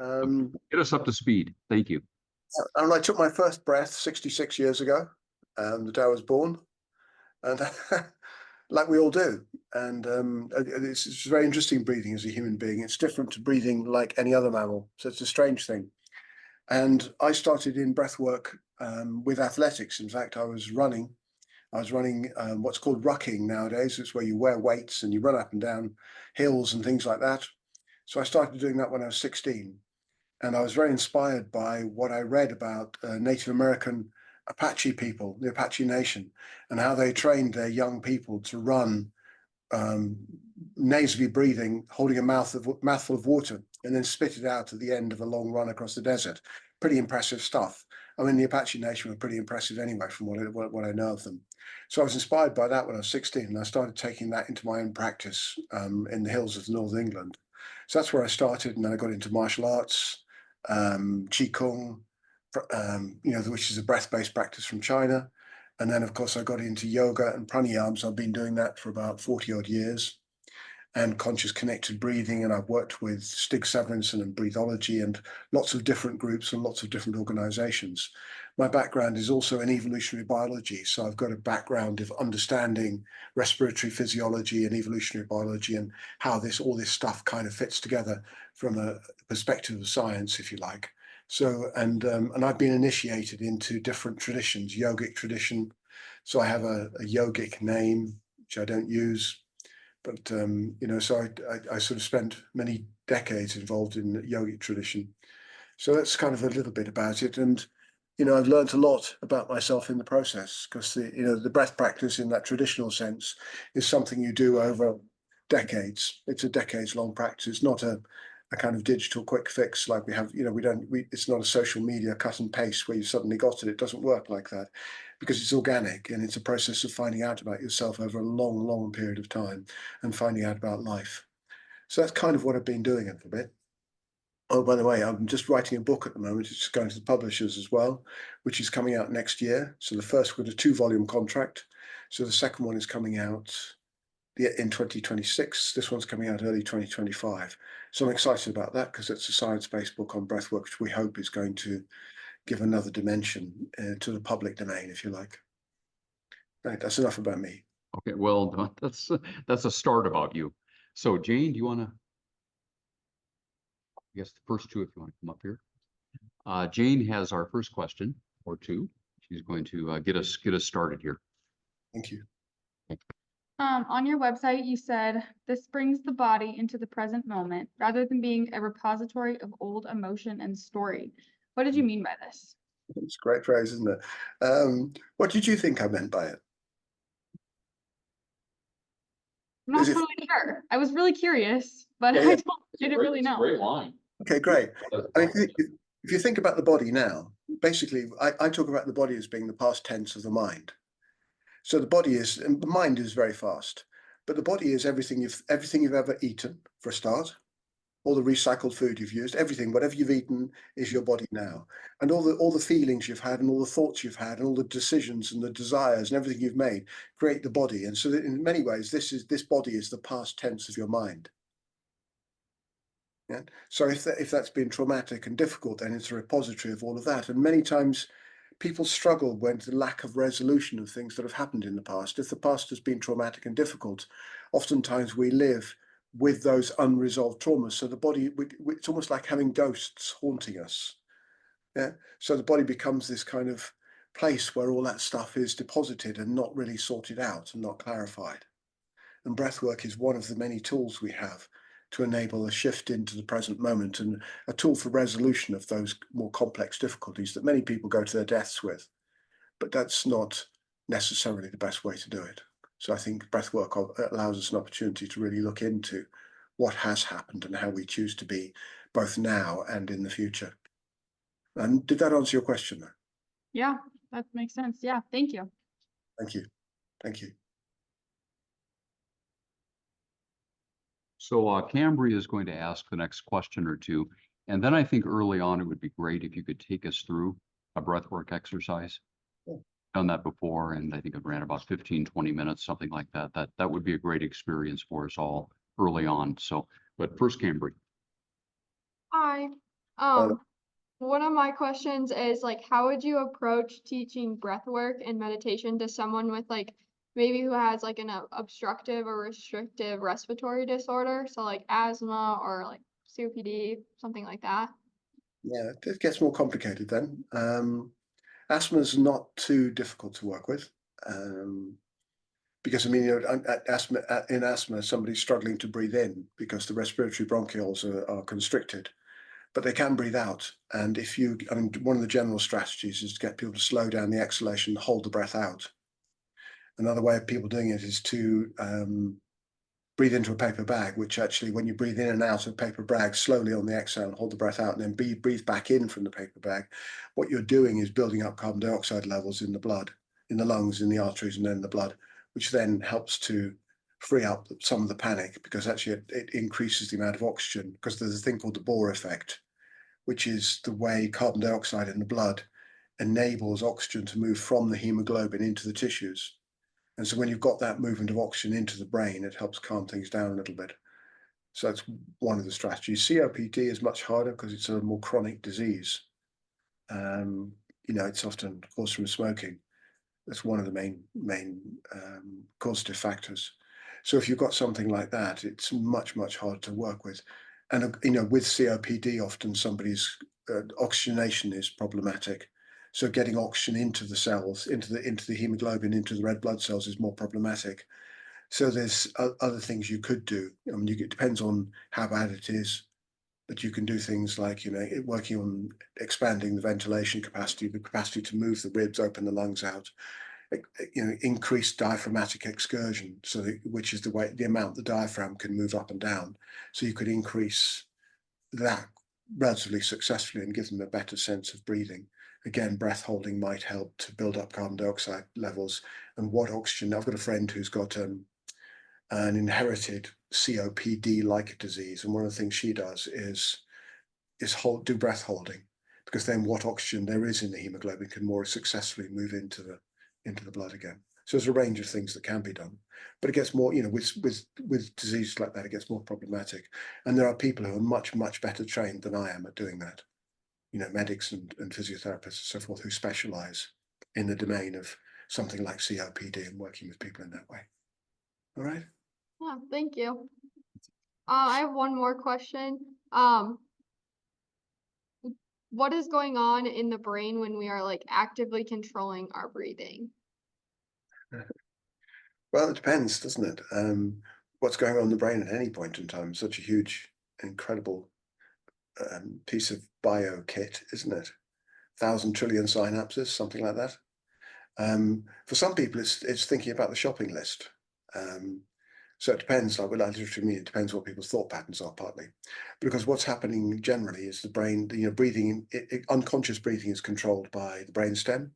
Get us up to speed. Thank you. And I took my first breath 66 years ago, the day I was born, and like we all do. And it's very interesting breathing as a human being. It's different to breathing like any other mammal. So it's a strange thing. And I started in breathwork with athletics. In fact, I was running what's called rucking nowadays. It's where you wear weights and you run up and down hills and things like that. So I started doing that when I was 16. And I was very inspired by what I read about Native American Apache people, the Apache Nation, and how they trained their young people to run nasally breathing, holding a mouthful of water, and then spit it out at the end of a long run across the desert. Pretty impressive stuff. I mean, the Apache Nation were pretty impressive anyway, from what I know of them. So I was inspired by that when I was 16, and I started taking that into my own practice in the hills of North England. So that's where I started, and then I got into martial arts, Qigong, which is a breath-based practice from China. And then, of course, I got into yoga and pranayams. I've been doing that for about 40 odd years, and conscious connected breathing. And I've worked with Stig Severinsen and Breathology and lots of different groups and lots of different organizations. My background is also in evolutionary biology. So I've got a background of understanding respiratory physiology and evolutionary biology and how all this stuff kind of fits together from a perspective of science, if you like. So, and I've been initiated into different traditions, yogic tradition. So I have a yogic name, which I don't use. But, so I sort of spent many decades involved in the yogic tradition. So that's kind of a little bit about it. And, I've learned a lot about myself in the process, because the breath practice in that traditional sense is something you do over decades. It's a decades-long practice. It's not a kind of digital quick fix like we have. It's not a social media cut and paste where you suddenly got it. It doesn't work like that, because it's organic, and it's a process of finding out about yourself over a long, long period of time and finding out about life. So that's kind of what I've been doing a little bit. Oh, by the way, I'm just writing a book at the moment. It's going to the publishers as well, which is coming out next year. So the first with a 2-volume contract. So the second one is coming out in 2026. This one's coming out early 2025. So I'm excited about that, because it's a science-based book on breathwork, which we hope is going to give another dimension to the public domain, if you like. Right, that's enough about me. Okay, well, that's a start about you. So Jane, do you want to? I guess the first two, if you want to come up here. Jane has our first question or two. She's going to get us started here. Thank you. On your website, you said this brings the body into the present moment rather than being a repository of old emotion and story. What did you mean by this? It's a great phrase, isn't it? What did you think I meant by it? I'm not totally sure. I was really curious, but Yeah. I didn't really know. Great line. Okay, great. I mean, if you think about the body now, basically, I talk about the body as being the past tense of the mind. So the body is, and the mind is very fast, but the body is everything you've ever eaten, for a start. All the recycled food you've used, everything, whatever you've eaten is your body now. And all the feelings you've had and all the thoughts you've had and all the decisions and the desires and everything you've made create the body. And so that in many ways, this body is the past tense of your mind. Yeah. So if that's been traumatic and difficult, then it's a repository of all of that. And many times people struggle with the lack of resolution of things that have happened in the past. If the past has been traumatic and difficult, oftentimes we live with those unresolved traumas. So the body, it's almost like having ghosts haunting us. Yeah. So the body becomes this kind of place where all that stuff is deposited and not really sorted out and not clarified. And breathwork is one of the many tools we have to enable a shift into the present moment, and a tool for resolution of those more complex difficulties that many people go to their deaths with. But that's not necessarily the best way to do it. So I think breathwork allows us an opportunity to really look into what has happened and how we choose to be both now and in the future. And did that answer your question? Yeah, that makes sense. Yeah, thank you. Thank you. Thank you. So Cambria is going to ask the next question or two. And then I think early on, it would be great if you could take us through a breathwork exercise. Cool. Done that before, and I think it ran about 15, 20 minutes, something like that. That would be a great experience for us all early on. So, but first, Cambria. Hi. One of my questions is like, how would you approach teaching breath work and meditation to someone with like maybe who has like an obstructive or restrictive respiratory disorder, so like asthma or like COPD, something like that? Yeah, it gets more complicated then. Asthma is not too difficult to work with. Because I mean, in asthma, somebody's struggling to breathe in because the respiratory bronchioles are constricted, but they can breathe out. And I mean, one of the general strategies is to get people to slow down the exhalation, hold the breath out. Another way of people doing it is to breathe into a paper bag, which actually, when you breathe in and out of a paper bag, slowly on the exhale, and hold the breath out, and then breathe back in from the paper bag, what you're doing is building up carbon dioxide levels in the blood, in the lungs, in the arteries, and then in the blood, which then helps to free up some of the panic, because actually it increases the amount of oxygen, because there's a thing called the Bohr effect, which is the way carbon dioxide in the blood enables oxygen to move from the hemoglobin into the tissues. And so when you've got that movement of oxygen into the brain, it helps calm things down a little bit. So that's one of the strategies. COPD is much harder because it's a more chronic disease. It's often caused from smoking. That's one of the main causative factors. So if you've got something like that, it's much harder to work with. And with COPD, often somebody's oxygenation is problematic. So getting oxygen into the cells, into the hemoglobin, into the red blood cells is more problematic. So there's other things you could do. I mean, it depends on how bad it is, but you can do things like, working on expanding the ventilation capacity, the capacity to move the ribs, open the lungs out, increase diaphragmatic excursion, which is the amount the diaphragm can move up and down. So you could increase that relatively successfully and give them a better sense of breathing. Again, breath holding might help to build up carbon dioxide levels. And what oxygen? I've got a friend who's got an inherited COPD-like disease, and one of the things she does is do breath holding, because then what oxygen there is in the hemoglobin can more successfully move into the blood again. So there's a range of things that can be done, but it gets more, with diseases like that, it gets more problematic. And there are people who are much better trained than I am at doing that. Medics and physiotherapists and so forth, who specialize in the domain of something like COPD and working with people in that way. All right. Yeah, thank you. I have one more question. What is going on in the brain when we are like actively controlling our breathing? Well, it depends, doesn't it? What's going on in the brain at any point in time? Such a huge, incredible piece of bio kit, isn't it? 1,000 trillion synapses, something like that. For some people, it's thinking about the shopping list. So it depends, like with literally mean, it depends what people's thought patterns are, partly. Because what's happening generally is the brain, breathing, unconscious breathing is controlled by the brainstem,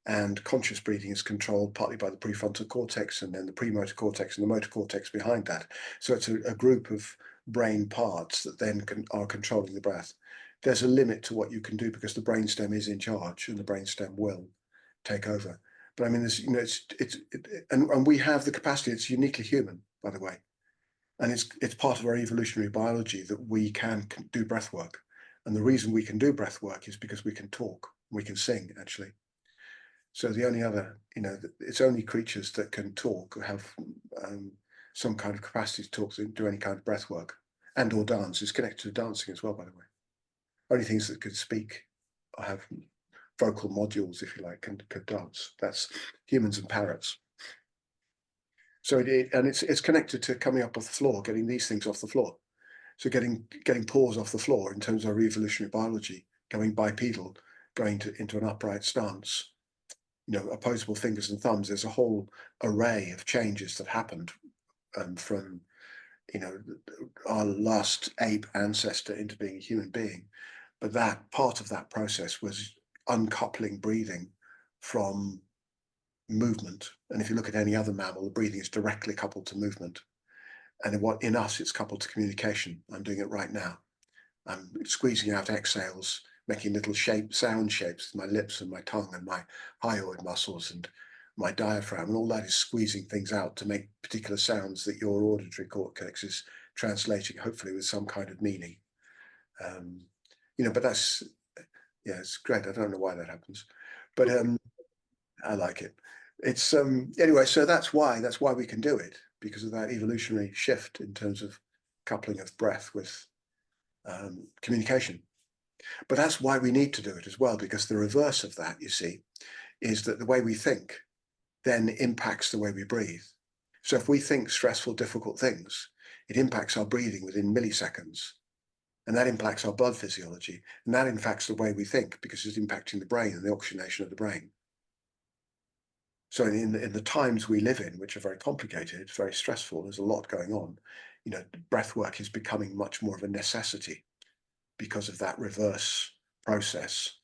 and conscious breathing is controlled partly by the prefrontal cortex, and then the premotor cortex and the motor cortex behind that. So it's a group of brain parts that then are controlling the breath. There's a limit to what you can do because the brainstem is in charge, and the brainstem will take over. But I mean, and we have the capacity. It's uniquely human, by the way, and it's part of our evolutionary biology that we can do breath work. And the reason we can do breath work is because we can talk, we can sing, actually. So the only other, it's only creatures that can talk or have some kind of capacity to talk, and do any kind of breath work and or dance. It's connected to dancing as well, by the way. Only things that could speak or have vocal modules, if you like, could dance. That's humans and parrots. So it's connected to coming up off the floor, getting these things off the floor. So getting paws off the floor in terms of our evolutionary biology, going bipedal, going into an upright stance. Opposable fingers and thumbs. There's a whole array of changes that happened from, our last ape ancestor into being a human being. But that part of that process was uncoupling breathing from movement. And if you look at any other mammal, the breathing is directly coupled to movement. And in us, it's coupled to communication. I'm doing it right now. I'm squeezing out exhales, making little sound shapes with my lips and my tongue and my hyoid muscles and my diaphragm, and all that is squeezing things out to make particular sounds that your auditory cortex is translating, hopefully with some kind of meaning. but that's, yeah, it's great. I don't know why that happens, but I like it. It's anyway, so that's why we can do it, because of that evolutionary shift in terms of coupling of breath with communication. But that's why we need to do it as well, because the reverse of that, you see, is that the way we think then impacts the way we breathe. So if we think stressful, difficult things, it impacts our breathing within milliseconds. And that impacts our blood physiology. And that impacts the way we think, because it's impacting the brain and the oxygenation of the brain. So in the times we live in, which are very complicated, it's very stressful, there's a lot going on, breath work is becoming much more of a necessity because of that reverse process,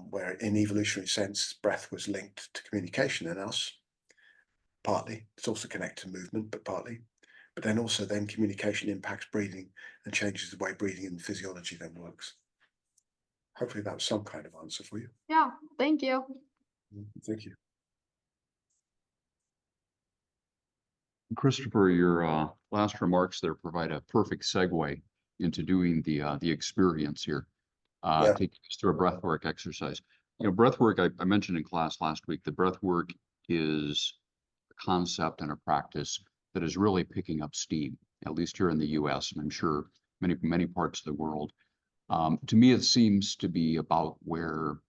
where in evolutionary sense, breath was linked to communication in us, partly. It's also connected to movement, but partly. But then also communication impacts breathing and changes the way breathing and physiology then works. Hopefully that was some kind of answer for you. Yeah, thank you. Thank you. Christopher, your last remarks there provide a perfect segue into doing the experience here, Yeah. taking us through a breathwork exercise. Breathwork, I mentioned in class last week, the breathwork is a concept and a practice that is really picking up steam, at least here in the US, and I'm sure many parts of the world. To me, it seems to be about where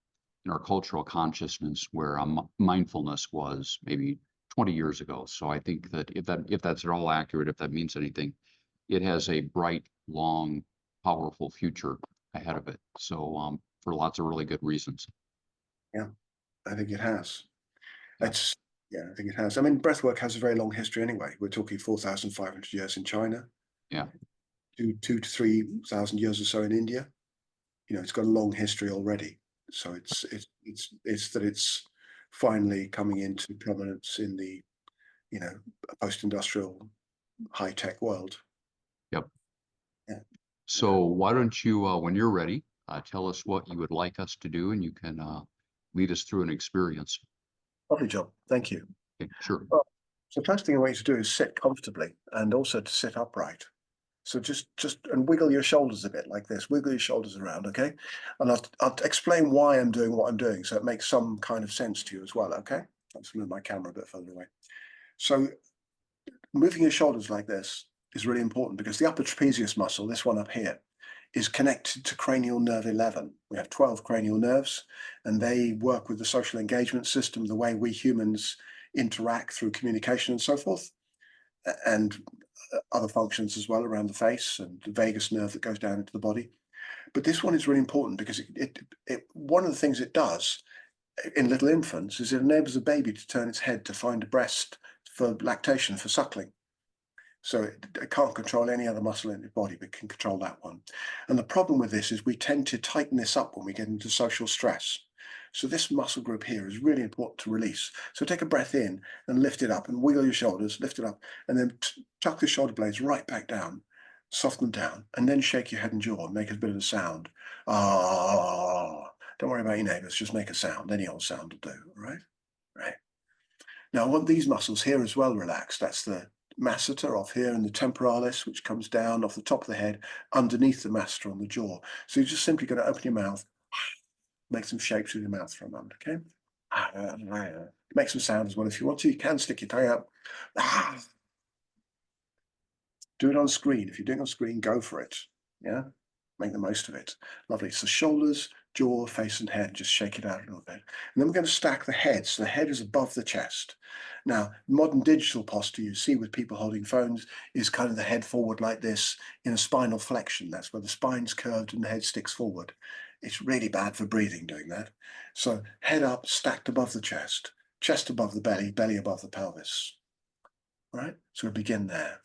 in our cultural consciousness, where mindfulness was maybe 20 years ago. So I think that if that's at all accurate, if that means anything, it has a bright, long, powerful future ahead of it. So for lots of really good reasons. Yeah, I think it has. Yeah. I think it has. I mean, breathwork has a very long history anyway. We're talking 4,500 years in China. Yeah. 2,000 to 3,000 years or so in India. It's got a long history already. So it's finally coming into prominence in the, post-industrial high-tech world. Yep. Yeah. So why don't you, when you're ready, tell us what you would like us to do, and you can lead us through an experience. Lovely job. Thank you. Okay, sure. Well, so the first thing I want you to do is sit comfortably and also to sit upright. So just and wiggle your shoulders a bit like this. Wiggle your shoulders around, okay? And I'll explain why I'm doing what I'm doing, so it makes some kind of sense to you as well, okay? I'll just move my camera a bit further away. So moving your shoulders like this is really important, because the upper trapezius muscle, this one up here, is connected to cranial nerve 11. We have 12 cranial nerves, and they work with the social engagement system, the way we humans interact through communication and so forth, and other functions as well around the face, and the vagus nerve that goes down into the body. But this one is really important because one of the things it does in little infants is it enables a baby to turn its head to find a breast for lactation, for suckling. So it can't control any other muscle in the body, but can control that one. And the problem with this is we tend to tighten this up when we get into social stress. So this muscle group here is really important to release. So take a breath in and lift it up and wiggle your shoulders, lift it up, and then tuck the shoulder blades right back down, soften them down, and then shake your head and jaw and make a bit of a sound. Ah, don't worry about your neighbors, just make a sound. Any old sound will do, all right? Right. Now I want these muscles here as well relaxed. That's the masseter off here and the temporalis, which comes down off the top of the head underneath the masseter on the jaw. So you're just simply going to open your mouth, make some shapes with your mouth for a moment, okay? Make some sound as well if you want to. You can stick your tongue out. Do it on screen. If you're doing it on screen, go for it. Yeah, make the most of it. Lovely. So shoulders, jaw, face, and head. Just shake it out a little bit. And then we're going to stack the head. So the head is above the chest. Now, modern digital posture you see with people holding phones is kind of the head forward like this in a spinal flexion. That's where the spine's curved and the head sticks forward. It's really bad for breathing doing that. So head up, stacked above the chest above the belly, belly above the pelvis. All right, so we begin there.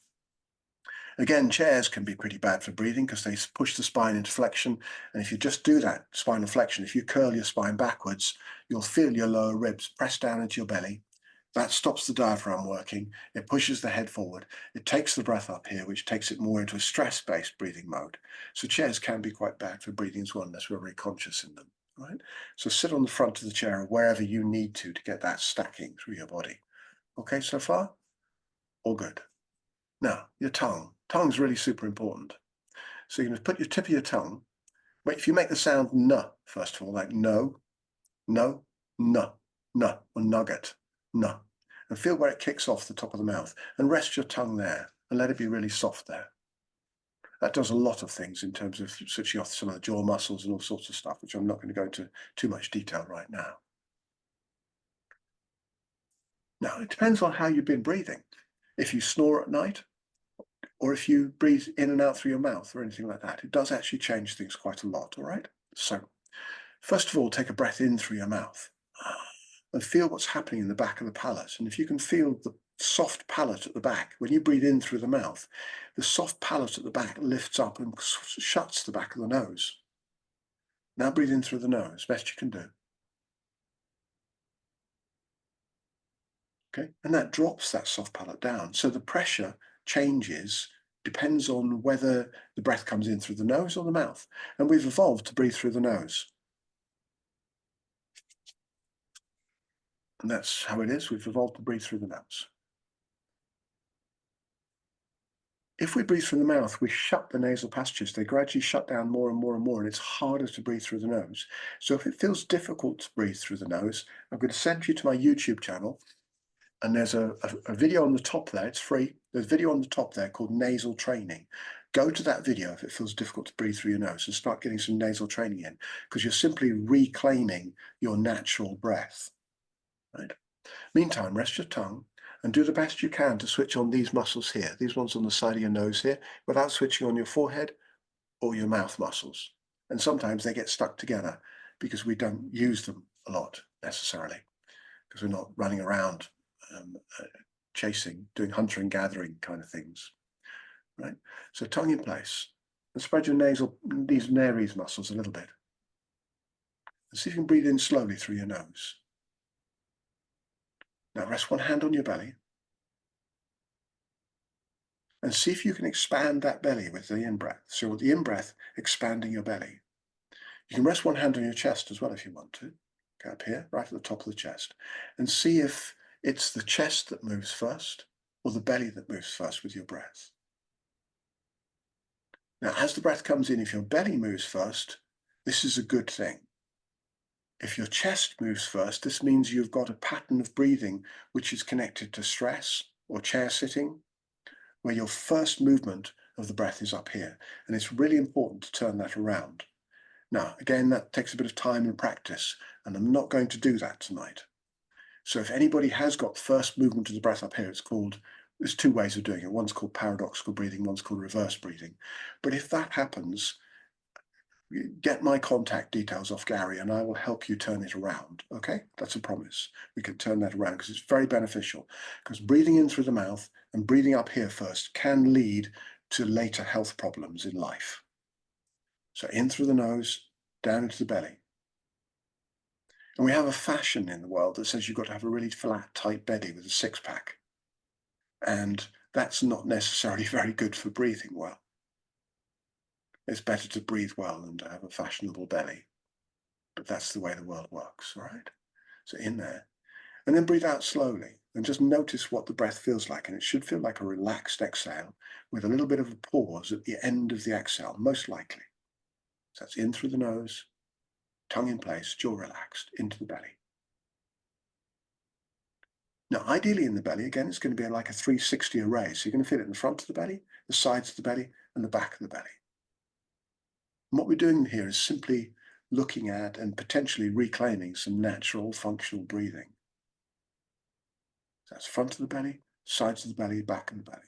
Again, chairs can be pretty bad for breathing because they push the spine into flexion. And if you just do that spinal flexion, if you curl your spine backwards, you'll feel your lower ribs press down into your belly. That stops the diaphragm working. It pushes the head forward. It takes the breath up here, which takes it more into a stress-based breathing mode. So chairs can be quite bad for breathing as well, unless we're very conscious in them. Right? So sit on the front of the chair or wherever you need to get that stacking through your body. Okay, so far? All good. Now, your tongue. Tongue's really super important. So you're going to put your tip of your tongue But if you make the sound n, first of all, like no, no, no, no, or nugget, no, and feel where it kicks off the top of the mouth, and rest your tongue there and let it be really soft there. That does a lot of things in terms of switching off some of the jaw muscles and all sorts of stuff, which I'm not going to go into too much detail right now. Now, it depends on how you've been breathing. If you snore at night, or if you breathe in and out through your mouth or anything like that, it does actually change things quite a lot, all right? So, first of all, take a breath in through your mouth and feel what's happening in the back of the palate. And if you can feel the soft palate at the back, when you breathe in through the mouth, the soft palate at the back lifts up and shuts the back of the nose. Now breathe in through the nose, best you can do. Okay, and that drops that soft palate down. So the pressure changes, depends on whether the breath comes in through the nose or the mouth. And we've evolved to breathe through the nose. And that's how it is. We've evolved to breathe through the nose. If we breathe through the mouth, we shut the nasal passages. They gradually shut down more and more and more, and it's harder to breathe through the nose. So if it feels difficult to breathe through the nose, I'm going to send you to my YouTube channel. And there's a video on the top there. It's free. There's a video on the top there called nasal training. Go to that video if it feels difficult to breathe through your nose and start getting some nasal training in, because you're simply reclaiming your natural breath. Right? Meantime, rest your tongue and do the best you can to switch on these muscles here, these ones on the side of your nose here, without switching on your forehead or your mouth muscles. And sometimes they get stuck together because we don't use them a lot necessarily, because we're not running around chasing, doing hunter and gathering kind of things, right? So tongue in place and spread your these nares muscles a little bit. And see if you can breathe in slowly through your nose. Now rest one hand on your belly and see if you can expand that belly with the in-breath. So with the in-breath, expanding your belly. You can rest one hand on your chest as well if you want to. Go up here, right at the top of the chest, and see if it's the chest that moves first or the belly that moves first with your breath. Now, as the breath comes in, if your belly moves first, this is a good thing. If your chest moves first, this means you've got a pattern of breathing which is connected to stress or chair sitting, where your first movement of the breath is up here. And it's really important to turn that around. Now, again, that takes a bit of time and practice, and I'm not going to do that tonight. So if anybody has got first movement of the breath up here, there's two ways of doing it. One's called paradoxical breathing, one's called reverse breathing. But if that happens, get my contact details off Gary and I will help you turn it around. Okay, that's a promise. We can turn that around because it's very beneficial, because breathing in through the mouth and breathing up here first can lead to later health problems in life. So in through the nose, down into the belly. And we have a fashion in the world that says you've got to have a really flat, tight belly with a six-pack. And that's not necessarily very good for breathing well. It's better to breathe well than to have a fashionable belly. But that's the way the world works, all right? So in there. And then breathe out slowly and just notice what the breath feels like. And it should feel like a relaxed exhale with a little bit of a pause at the end of the exhale, most likely. So that's in through the nose, tongue in place, jaw relaxed, into the belly. Now, ideally in the belly, again, it's going to be like a 360 array. So you're going to feel it in the front of the belly, the sides of the belly, and the back of the belly. And what we're doing here is simply looking at and potentially reclaiming some natural functional breathing. So that's front of the belly, sides of the belly, back of the belly.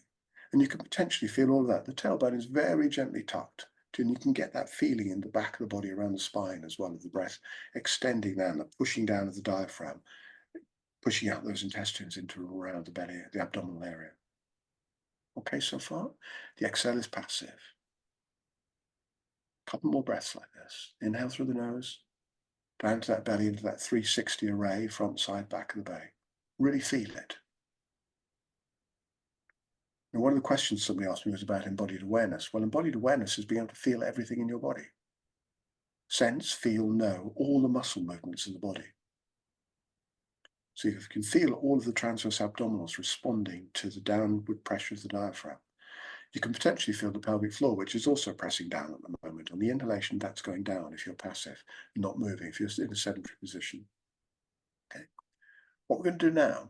And you can potentially feel all of that. The tailbone is very gently tucked, and you can get that feeling in the back of the body around the spine as well, of the breath extending down, the pushing down of the diaphragm, pushing out those intestines into around the belly, the abdominal area. Okay, so far, the exhale is passive. A couple more breaths like this. Inhale through the nose, down to that belly, into that 360 array, front, side, back of the belly. Really feel it. Now, one of the questions somebody asked me was about embodied awareness. Well, embodied awareness is being able to feel everything in your body. Sense, feel, know all the muscle movements in the body. So you can feel all of the transverse abdominals responding to the downward pressure of the diaphragm. You can potentially feel the pelvic floor, which is also pressing down at the moment. On the inhalation, that's going down if you're passive, not moving, if you're in a sedentary position. Okay. What we're going to do now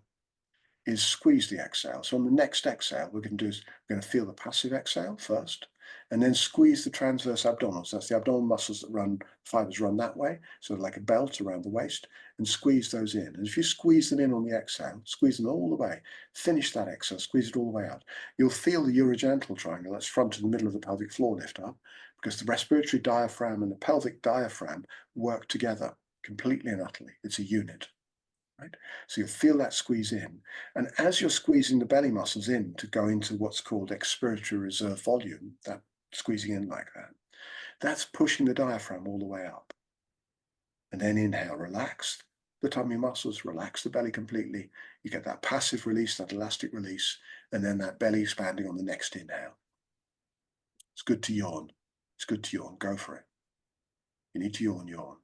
is squeeze the exhale. So on the next exhale, we're going to feel the passive exhale first, and then squeeze the transverse abdominals. That's the abdominal muscles that run, fibers run that way, so like a belt around the waist, and squeeze those in. And if you squeeze them in on the exhale, squeeze them all the way, finish that exhale, squeeze it all the way out, you'll feel the urogenital triangle, that's front to the middle of the pelvic floor, lift up, because the respiratory diaphragm and the pelvic diaphragm work together completely and utterly. It's a unit. Right? So you'll feel that squeeze in. And as you're squeezing the belly muscles in to go into what's called expiratory reserve volume, that squeezing in like that, that's pushing the diaphragm all the way up. And then inhale, relax the tummy muscles, relax the belly completely. You get that passive release, that elastic release, and then that belly expanding on the next inhale. It's good to yawn. It's good to yawn. Go for it. You need to yawn, yawn.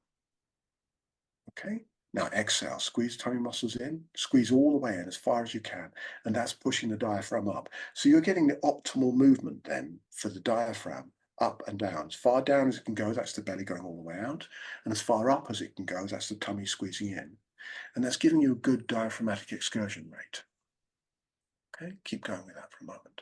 Okay? Now exhale, squeeze tummy muscles in, squeeze all the way in as far as you can, and that's pushing the diaphragm up. So you're getting the optimal movement then for the diaphragm, up and down. As far down as it can go, that's the belly going all the way out, and as far up as it can go, that's the tummy squeezing in. And that's giving you a good diaphragmatic excursion rate. Okay, keep going with that for a moment.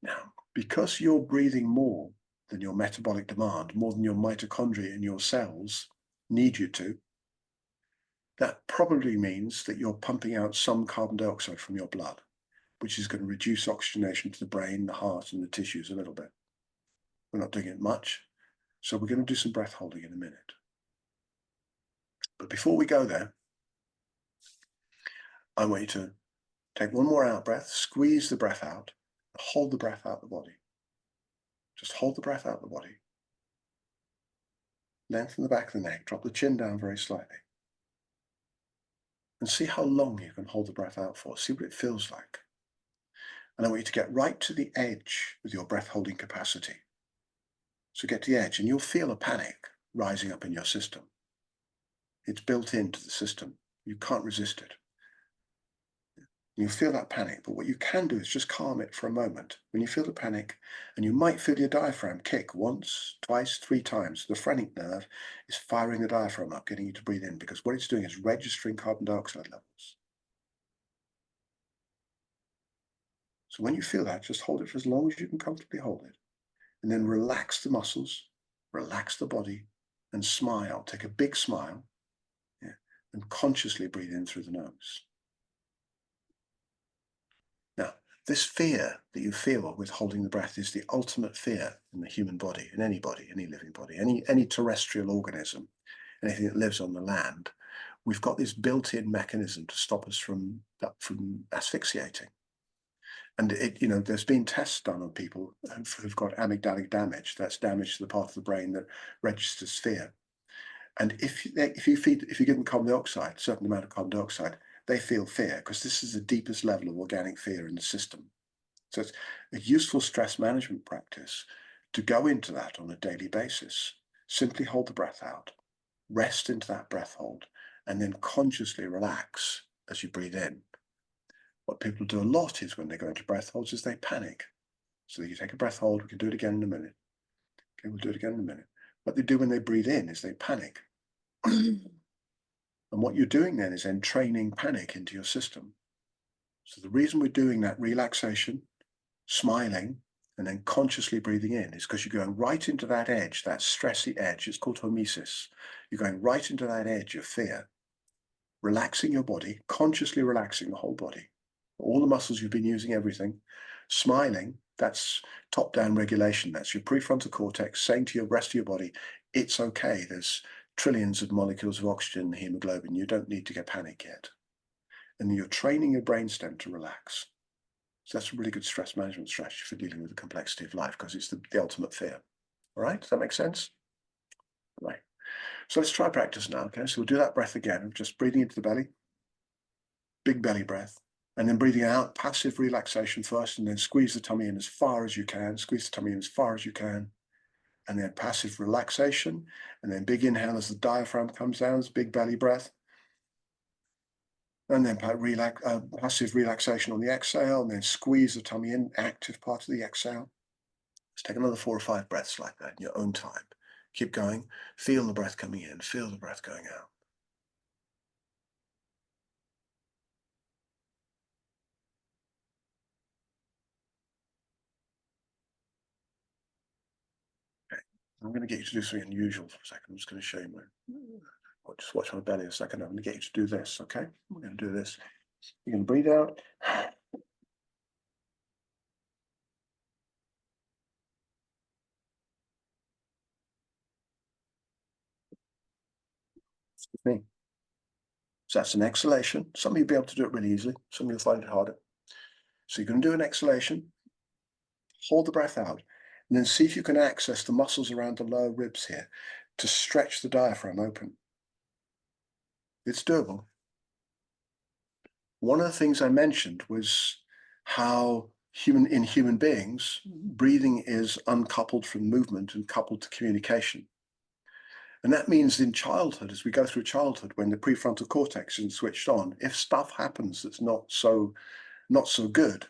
Now, because you're breathing more than your metabolic demand, more than your mitochondria and your cells need you to, that probably means that you're pumping out some carbon dioxide from your blood, which is going to reduce oxygenation to the brain, the heart, and the tissues a little bit. We're not doing it much, so we're going to do some breath holding in a minute. But before we go there, I want you to take one more out breath, squeeze the breath out, and hold the breath out the body. Just hold the breath out the body. Lengthen the back of the neck, drop the chin down very slightly. And see how long you can hold the breath out for. See what it feels like. And I want you to get right to the edge with your breath holding capacity. So get to the edge and you'll feel a panic rising up in your system. It's built into the system. You can't resist it. You feel that panic, but what you can do is just calm it for a moment. When you feel the panic, and you might feel your diaphragm kick once, twice, 3 times. The phrenic nerve is firing the diaphragm up, getting you to breathe in, because what it's doing is registering carbon dioxide levels. So when you feel that, just hold it for as long as you can comfortably hold it. And then relax the muscles, relax the body, and smile. Take a big smile, and consciously breathe in through the nose. Now, this fear that you feel with holding the breath is the ultimate fear in the human body, in any body, any living body, any terrestrial organism, anything that lives on the land. We've got this built-in mechanism to stop us from asphyxiating. And there's been tests done on people who've got amygdalic damage. That's damage to the part of the brain that registers fear. And if you give them carbon dioxide, a certain amount of carbon dioxide, they feel fear, because this is the deepest level of organic fear in the system. So it's a useful stress management practice to go into that on a daily basis. Simply hold the breath out, rest into that breath hold, and then consciously relax as you breathe in. What people do a lot is when they go into breath holds is they panic. So you take a breath hold, we can do it again in a minute. Okay, we'll do it again in a minute. What they do when they breathe in is they panic. And what you're doing then is then training panic into your system. So the reason we're doing that relaxation, smiling, and then consciously breathing in is because you're going right into that edge, that stressy edge. It's called hormesis. You're going right into that edge of fear, relaxing your body, consciously relaxing the whole body. All the muscles you've been using, everything. Smiling, that's top-down regulation. That's your prefrontal cortex saying to your rest of your body, it's okay. There's trillions of molecules of oxygen and hemoglobin. You don't need to get panic yet. And you're training your brainstem to relax. So that's a really good stress management strategy for dealing with the complexity of life, because it's the ultimate fear. All right, does that make sense? Right. So let's try practice now, okay? So we'll do that breath again, just breathing into the belly. Big belly breath. And then breathing out, passive relaxation first, and then squeeze the tummy in as far as you can. Squeeze the tummy in as far as you can. And then passive relaxation, and then big inhale as the diaphragm comes down, as big belly breath. And then passive relaxation on the exhale, and then squeeze the tummy in, active part of the exhale. Let's take another 4 or 5 breaths like that in your own time. Keep going. Feel the breath coming in, feel the breath going out. Okay, I'm going to get you to do something unusual for a second. I'm just going to show you just watch my belly a second. I'm going to get you to do this, okay? We're going to do this. You're going to breathe out. Me. So that's an exhalation. Some of you'll be able to do it really easily. Some of you'll find it harder. So you're going to do an exhalation. Hold the breath out. And then see if you can access the muscles around the lower ribs here to stretch the diaphragm open. It's doable. One of the things I mentioned was how in human beings, breathing is uncoupled from movement and coupled to communication. And that means in childhood, as we go through childhood, when the prefrontal cortex isn't switched on, if stuff happens that's not so good,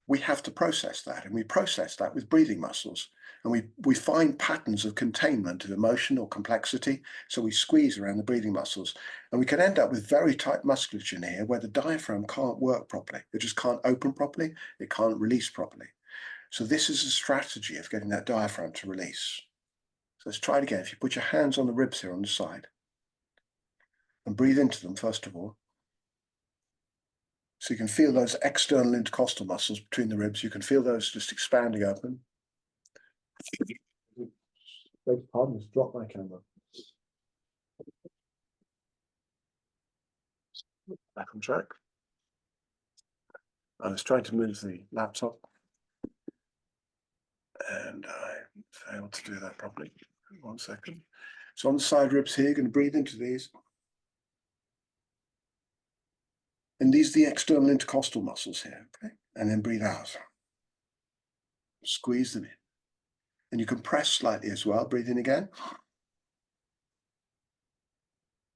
we have to process that. And we process that with breathing muscles. And we find patterns of containment of emotion or complexity. So we squeeze around the breathing muscles. And we can end up with very tight musculature in here where the diaphragm can't work properly. It just can't open properly. It can't release properly. So this is a strategy of getting that diaphragm to release. So let's try it again. If you put your hands on the ribs here on the side and breathe into them, first of all. So you can feel those external intercostal muscles between the ribs. You can feel those just expanding open. Beg pardon, just drop my camera. Back on track. I was trying to move the laptop and I failed to do that properly. 1 second. So on the side ribs here, you're going to breathe into these. And these are the external intercostal muscles here, okay? And then breathe out. Squeeze them in. And you can press slightly as well. Breathe in again.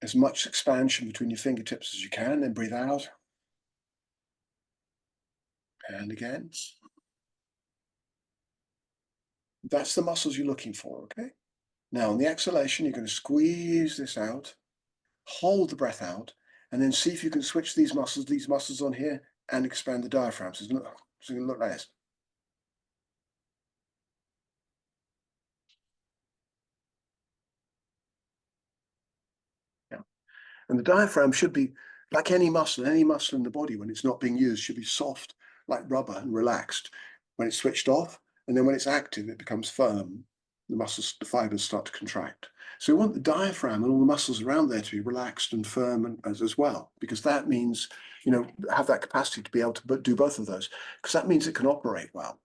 As much expansion between your fingertips as you can, then breathe out. And again. That's the muscles you're looking for, okay? Now, on the exhalation, you're going to squeeze this out, hold the breath out, and then see if you can switch these muscles on here and expand the diaphragm. So it's going to look like this. Yeah. And the diaphragm should be like any muscle in the body when it's not being used, should be soft, like rubber and relaxed when it's switched off. And then when it's active, it becomes firm. The fibers start to contract. So we want the diaphragm and all the muscles around there to be relaxed and firm as well, because that means, have that capacity to be able to do both of those, because that means it can operate well.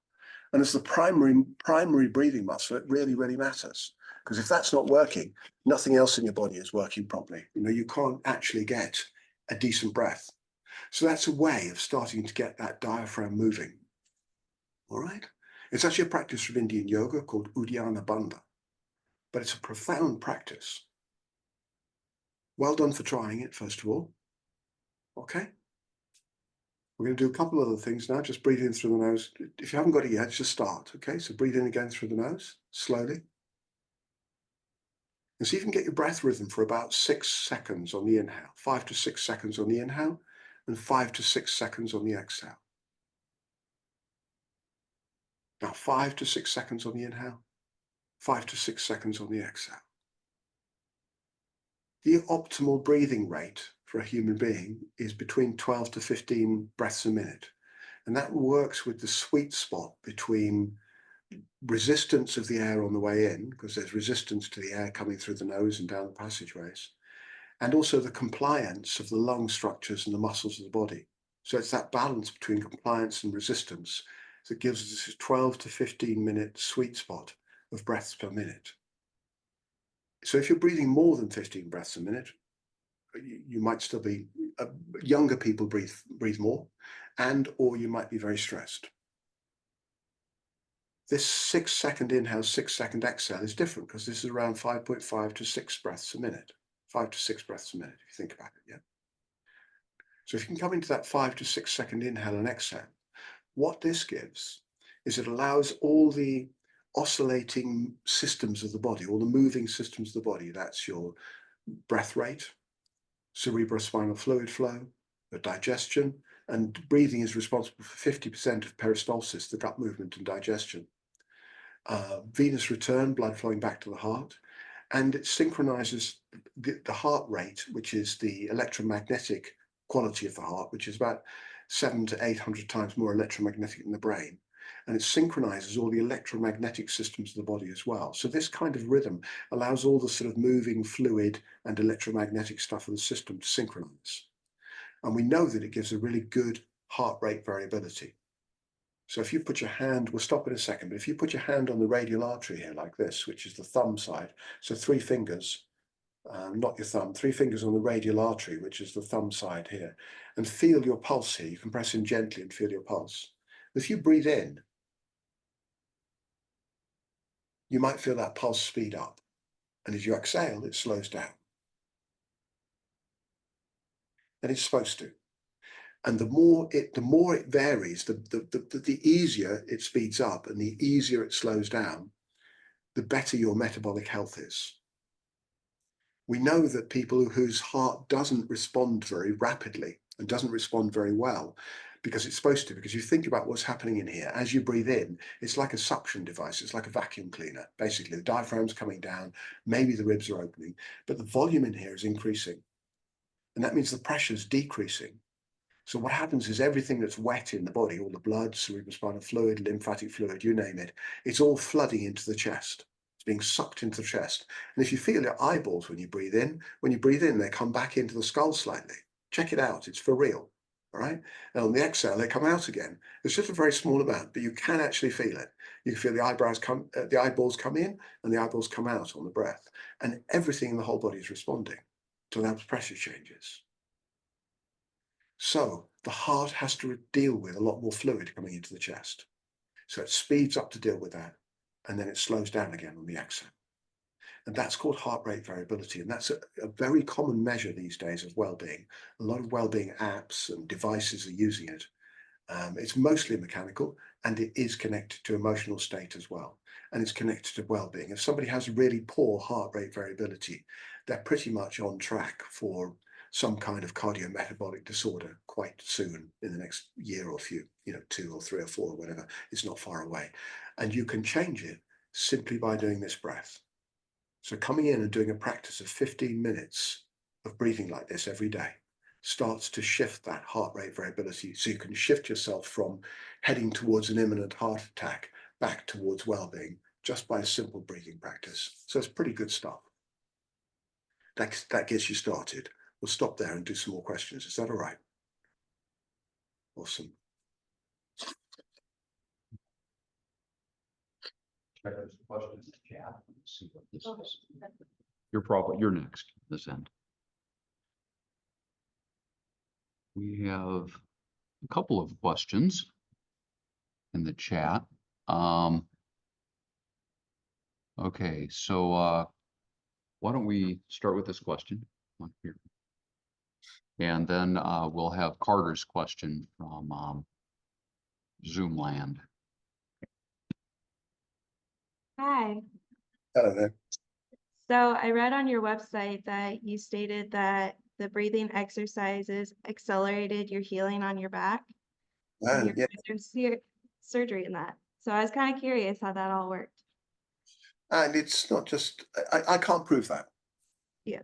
And as the primary breathing muscle, it really, really matters. Because if that's not working, nothing else in your body is working properly. You can't actually get a decent breath. So that's a way of starting to get that diaphragm moving. All right? It's actually a practice from Indian yoga called Uddiyana Bandha. But it's a profound practice. Well done for trying it, first of all. Okay? We're going to do a couple other things now. Just breathe in through the nose. If you haven't got it yet, just start. Okay? So breathe in again through the nose, slowly. And see if you can get your breath rhythm for about 6 seconds on the inhale, 5 to 6 seconds on the inhale, and 5 to 6 seconds on the exhale. Now 5 to 6 seconds on the inhale, 5 to 6 seconds on the exhale. The optimal breathing rate for a human being is between 12 to 15 breaths a minute. And that works with the sweet spot between resistance of the air on the way in, because there's resistance to the air coming through the nose and down the passageways, and also the compliance of the lung structures and the muscles of the body. So it's that balance between compliance and resistance that gives us a 12 to 15 minute sweet spot of breaths per minute. So if you're breathing more than 15 breaths a minute, you might still be, younger people breathe more, or you might be very stressed. This 6 second inhale, 6 second exhale is different because this is around 5.5 to 6 breaths a minute. 5 to 6 breaths a minute, if you think about it, yeah? So if you can come into that 5 to 6 second inhale and exhale, what this gives is it allows all the oscillating systems of the body, all the moving systems of the body, that's your breath rate, cerebrospinal fluid flow, your digestion, and breathing is responsible for 50% of peristalsis, the gut movement and digestion. Venous return, blood flowing back to the heart, and it synchronizes the heart rate, which is the electromagnetic quality of the heart, which is about 700 to 800 times more electromagnetic than the brain. And it synchronizes all the electromagnetic systems of the body as well. So this kind of rhythm allows all the sort of moving fluid and electromagnetic stuff of the system to synchronize. And we know that it gives a really good heart rate variability. So if you put your hand, we'll stop in a second, but if you put your hand on the radial artery here like this, which is the thumb side, so 3 fingers, not your thumb, 3 fingers on the radial artery, which is the thumb side here, and feel your pulse here. You can press in gently and feel your pulse. If you breathe in, you might feel that pulse speed up. And as you exhale, it slows down. And it's supposed to. And the more it varies, the easier it speeds up and the easier it slows down, the better your metabolic health is. We know that people whose heart doesn't respond very rapidly and doesn't respond very well, because it's supposed to, because you think about what's happening in here. As you breathe in, it's like a suction device. It's like a vacuum cleaner. Basically, the diaphragm's coming down, maybe the ribs are opening, but the volume in here is increasing. And that means the pressure's decreasing. So what happens is everything that's wet in the body, all the blood, cerebrospinal fluid, lymphatic fluid, you name it, it's all flooding into the chest. It's being sucked into the chest. And if you feel your eyeballs when you breathe in, they come back into the skull slightly. Check it out, it's for real. All right. And on the exhale, they come out again. It's just a very small amount, but you can actually feel it. You can feel the eyeballs come in and the eyeballs come out on the breath. And everything in the whole body is responding to those pressure changes. So the heart has to deal with a lot more fluid coming into the chest. So it speeds up to deal with that, and then it slows down again on the exhale. And that's called heart rate variability. And that's a very common measure these days of well-being. A lot of well-being apps and devices are using it. It's mostly mechanical, and it is connected to emotional state as well. And it's connected to well-being. If somebody has really poor heart rate variability, they're pretty much on track for some kind of cardiometabolic disorder quite soon in the next year or few, 2 or 3 or 4 or whatever. It's not far away. And you can change it simply by doing this breath. So coming in and doing a practice of 15 minutes of breathing like this every day starts to shift that heart rate variability. So you can shift yourself from heading towards an imminent heart attack back towards well-being just by a simple breathing practice. So it's pretty good stuff. That gets you started. We'll stop there and do some more questions. Is that all right? Awesome. Check those questions in the chat. Let's see what this is. You're next, this end. We have a couple of questions in the chat. Okay, so why don't we start with this question on here? And then we'll have Carter's question from Zoom land. Hi. Hello there. So I read on your website that you stated that the breathing exercises accelerated your healing on your back. And Yeah. there's surgery in that. So I was kind of curious how that all worked. And it's not just, I can't prove that. Yeah.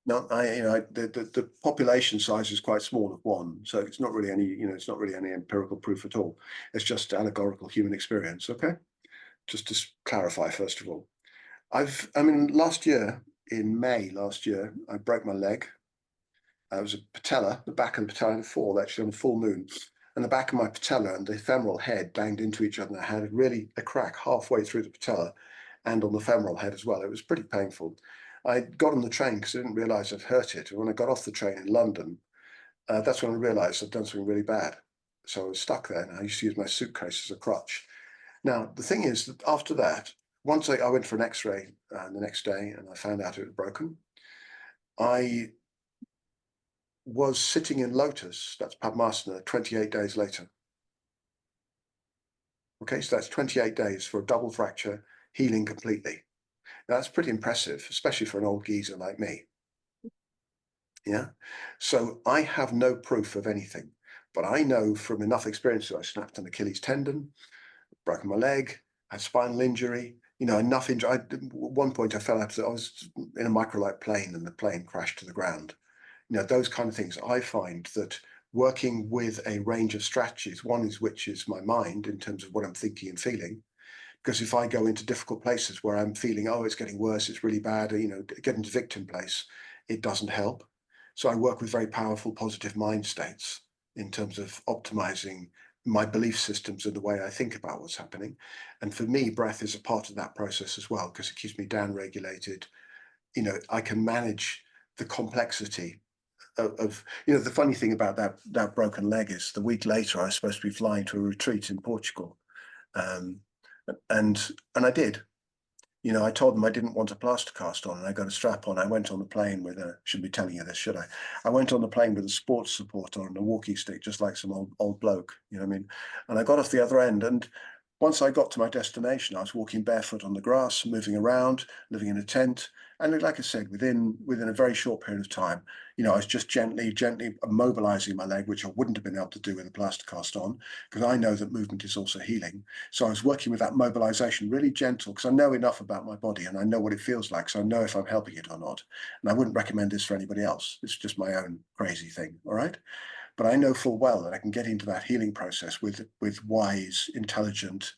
No, the population size is quite small of 1, so it's not really any, it's not really any empirical proof at all. It's just allegorical human experience. Okay, just to clarify first of all, last year in May last year, I broke my leg. It was a patella, the back of the patella, fall actually on a full moon, and the back of my patella and the femoral head banged into each other. And I had a crack halfway through the patella, and on the femoral head as well. It was pretty painful. I got on the train because I didn't realize I'd hurt it. And when I got off the train in London, that's when I realized I'd done something really bad. So I was stuck there, and I used to use my suitcase as a crutch. Now, the thing is that after that, once I went for an x-ray the next day and I found out it was broken, I was sitting in lotus, that's Padmasana, 28 days later. Okay, so that's 28 days for a double fracture, healing completely. Now, that's pretty impressive, especially for an old geezer like me. Yeah, so I have no proof of anything, but I know from enough experience that I snapped an Achilles tendon, broken my leg, had spinal injury, enough injury. At one point I fell out, I was in a microlight plane and the plane crashed to the ground. Those kind of things. I find that working with a range of strategies, one is which is my mind in terms of what I'm thinking and feeling, because if I go into difficult places where I'm feeling, oh, it's getting worse, it's really bad, get into victim place, it doesn't help. So I work with very powerful positive mind states in terms of optimizing my belief systems and the way I think about what's happening. And for me, breath is a part of that process as well, because it keeps me down regulated. I can manage the complexity of the funny thing about that broken leg is the week later I was supposed to be flying to a retreat in Portugal. And I did. I told them I didn't want a plaster cast on, and I got a strap on. I went on the plane with a, shouldn't be telling you this, should I? I went on the plane with a sports support on and a walking stick, just like some old bloke, you know what I mean? And I got off the other end, and once I got to my destination, I was walking barefoot on the grass, moving around, living in a tent. And like I said, within a very short period of time, I was just gently mobilizing my leg, which I wouldn't have been able to do with a plaster cast on, because I know that movement is also healing. So I was working with that mobilization, really gentle, because I know enough about my body and I know what it feels like. So I know if I'm helping it or not. And I wouldn't recommend this for anybody else. It's just my own crazy thing. All right. But I know full well that I can get into that healing process with wise, intelligent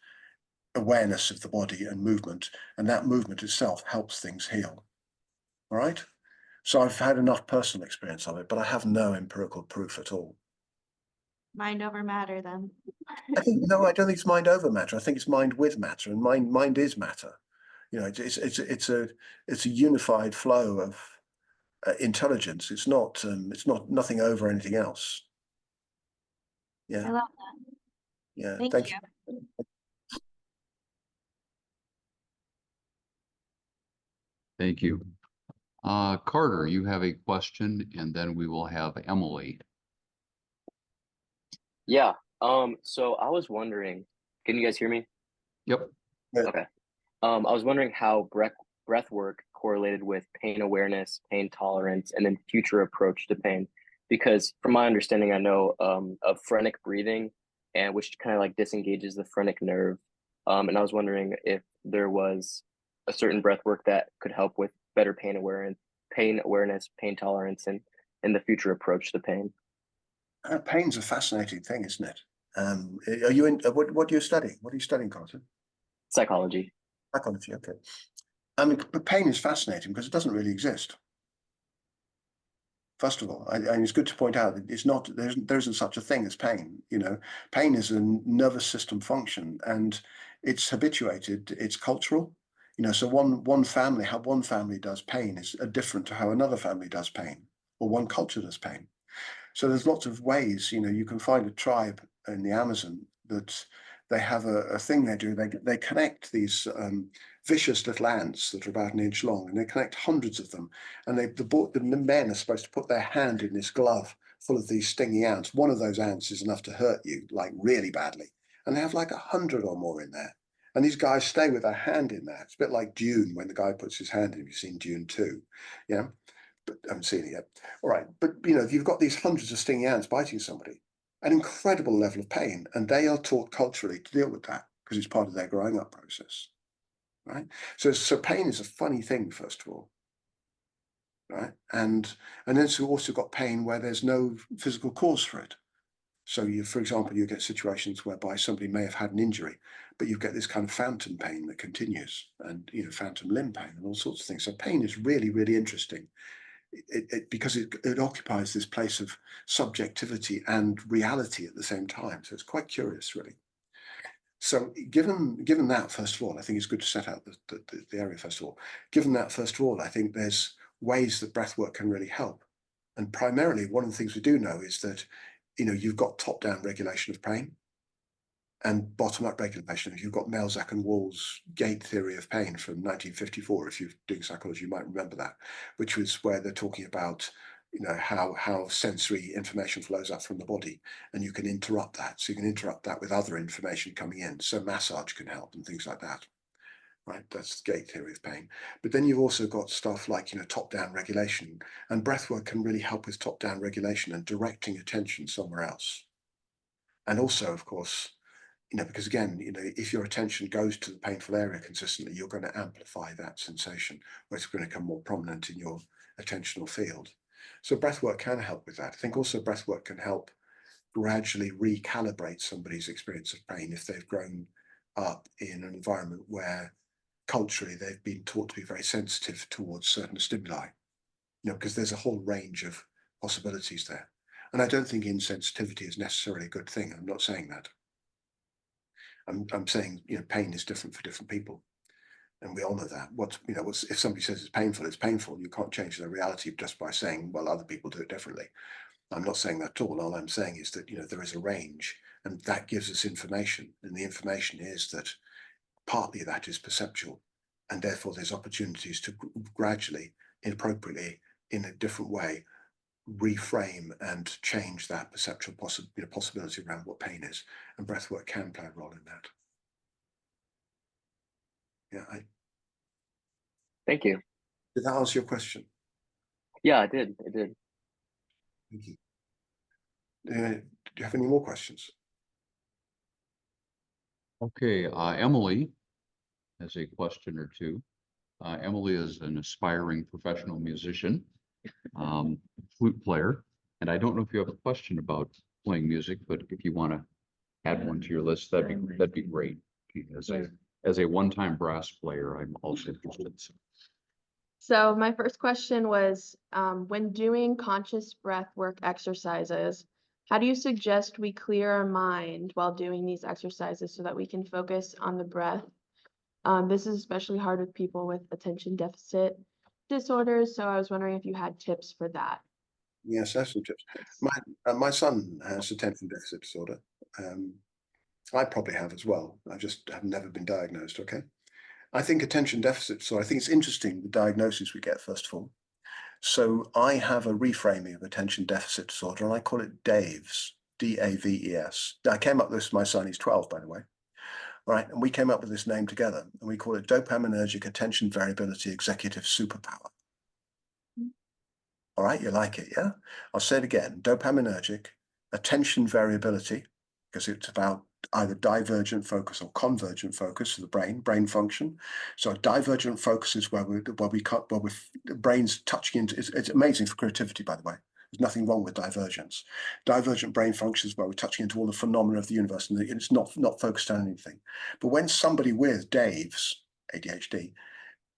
awareness of the body and movement. And that movement itself helps things heal. All right. So I've had enough personal experience of it, but I have no empirical proof at all. Mind over matter then. No, I don't think it's mind over matter. I think it's mind with matter, and mind is matter. It's a unified flow of intelligence. It's not nothing over anything else. I Yeah, love that. yeah. Thank Thank you. you. Thank you. Carter, you have a question, and then we will have Emily. Yeah. So I was wondering, can you guys hear me? Yep. Yeah. Okay. I was wondering how breath work correlated with pain awareness, pain tolerance, and then future approach to pain. Because from my understanding, I know of phrenic breathing, and which kind of like disengages the phrenic nerve. And I was wondering if there was a certain breath work that could help with better pain awareness, pain tolerance, and the future approach to pain. Pain's a fascinating thing, isn't it? Are you in? What are you studying? What are you studying, Carter? Psychology. Psychology. Okay. I mean, but pain is fascinating because it doesn't really exist. First of all, and it's good to point out that it's not, there isn't such a thing as pain. Pain is a nervous system function, and it's habituated, it's cultural. So one family, how one family does pain is different to how another family does pain, or one culture does pain. So there's lots of ways, you can find a tribe in the Amazon that they have a thing they do. They connect these vicious little ants that are about an inch long, and they connect hundreds of them. And the men are supposed to put their hand in this glove full of these stinging ants. One of those ants is enough to hurt you, like really badly. And they have like 100 or more in there. And these guys stay with their hand in there. It's a bit like Dune when the guy puts his hand in. You've seen Dune 2, yeah? But I haven't seen it yet. All right, but you've got these hundreds of stinging ants biting somebody, an incredible level of pain, and they are taught culturally to deal with that because it's part of their growing up process, right? So pain is a funny thing, first of all, right? And then you've also got pain where there's no physical cause for it. So for example, you get situations whereby somebody may have had an injury, but you get this kind of phantom pain that continues, and phantom limb pain and all sorts of things. So pain is really, really interesting. Because it occupies this place of subjectivity and reality at the same time. So it's quite curious, really. So given that, first of all, I think it's good to set out the area, first of all. Given that, first of all, I think there's ways that breathwork can really help. And primarily, one of the things we do know is that, you've got top-down regulation of pain and bottom-up regulation. If you've got Melzack and Wall's gate theory of pain from 1954, if you're doing psychology, you might remember that, which was where they're talking about, you know, how sensory information flows up from the body, and you can interrupt that. So you can interrupt that with other information coming in. So massage can help and things like that. Right, that's the gate theory of pain. But then you've also got stuff like, you know, top-down regulation, and breathwork can really help with top-down regulation and directing attention somewhere else. And also, of course, you know, because again, you know, if your attention goes to the painful area consistently, you're going to amplify that sensation, or it's going to become more prominent in your attentional field. So breathwork can help with that. I think also breathwork can help gradually recalibrate somebody's experience of pain if they've grown up in an environment where culturally they've been taught to be very sensitive towards certain stimuli, you know, because there's a whole range of possibilities there. And I don't think insensitivity is necessarily a good thing. I'm not saying that. I'm saying, you know, pain is different for different people, and we honor that. If somebody says it's painful, it's painful. You can't change the reality just by saying, well, other people do it differently. I'm not saying that at all. All I'm saying is that, you know, there is a range, and that gives us information, and the information is that partly that is perceptual, and therefore there's opportunities to gradually, inappropriately, in a different way, reframe and change that perceptual possibility around what pain is, and breathwork can play a role in that. Yeah, Thank you. did that answer your question? Yeah, it did. It did. Thank you. Do you have any more questions? Okay, Emily has a question or two. Emily is an aspiring professional musician, flute player, and I don't know if you have a question about playing music, but if you want to add one to your list, that'd be great. As a one-time brass player, I'm also interested. So my first question was, when doing conscious breath work exercises, how do you suggest we clear our mind while doing these exercises so that we can focus on the breath? This is especially hard with people with attention deficit disorders, so I was wondering if you had tips for that. Yes, that's some tips. My son has attention deficit disorder. I probably have as well. I just have never been diagnosed. Okay. I think attention deficit disorder, I think it's interesting the diagnosis we get first of all. So I have a reframing of attention deficit disorder, and I call it DAVES, D-A-V-E-S. I came up with this, my son, he's 12, by the way. All right, and we came up with this name together, and we call it dopaminergic attention variability executive superpower. All right, you like it, yeah? I'll say it again, dopaminergic attention variability, because it's about either divergent focus or convergent focus of the brain function. So divergent focus is where the brain's touching into, it's amazing for creativity, by the way. There's nothing wrong with divergence. Divergent brain function is where we're touching into all the phenomena of the universe, and it's not focused on anything. But when somebody with Dave's ADHD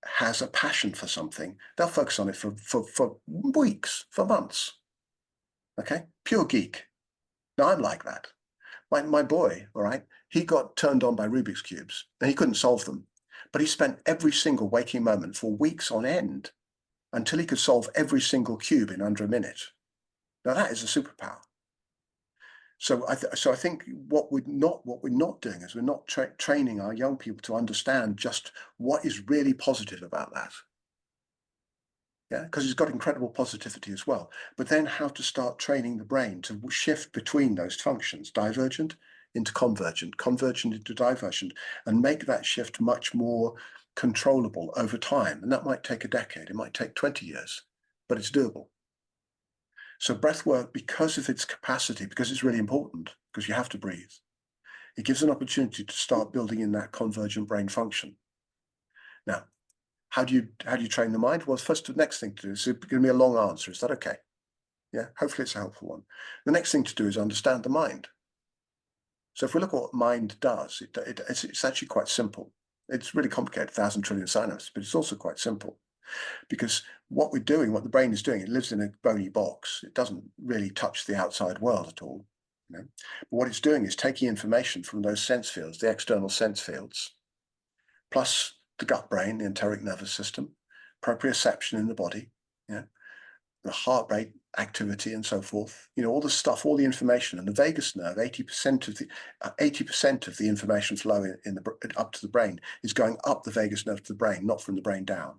has a passion for something, they'll focus on it for weeks, for months. Okay, pure geek. Now I'm like that. My boy, all right, he got turned on by Rubik's cubes and he couldn't solve them, but he spent every single waking moment for weeks on end until he could solve every single cube in under a minute. Now that is a superpower. So I think what we're not doing is we're not training our young people to understand just what is really positive about that. Yeah, because it's got incredible positivity as well. But then how to start training the brain to shift between those functions, divergent into convergent, convergent into divergent, and make that shift much more controllable over time. And that might take a decade, it might take 20 years, but it's doable. So breath work, because of its capacity, because it's really important, because you have to breathe, it gives an opportunity to start building in that convergent brain function. Now, how do you train the mind? Well, first, the next thing to do is give me a long answer. Is that okay? Yeah, hopefully it's a helpful one. The next thing to do is understand the mind. So if we look at what mind does, it's actually quite simple. It's really complicated, 1,000 trillion synapses, but it's also quite simple. Because what we're doing, what the brain is doing, it lives in a bony box. It doesn't really touch the outside world at all. You know? But what it's doing is taking information from those sense fields, the external sense fields, plus the gut brain, the enteric nervous system, proprioception in the body, yeah, the heart rate activity and so forth, you know, all the stuff, all the information, and the vagus nerve, 80% of the information flow up to the brain is going up the vagus nerve to the brain, not from the brain down.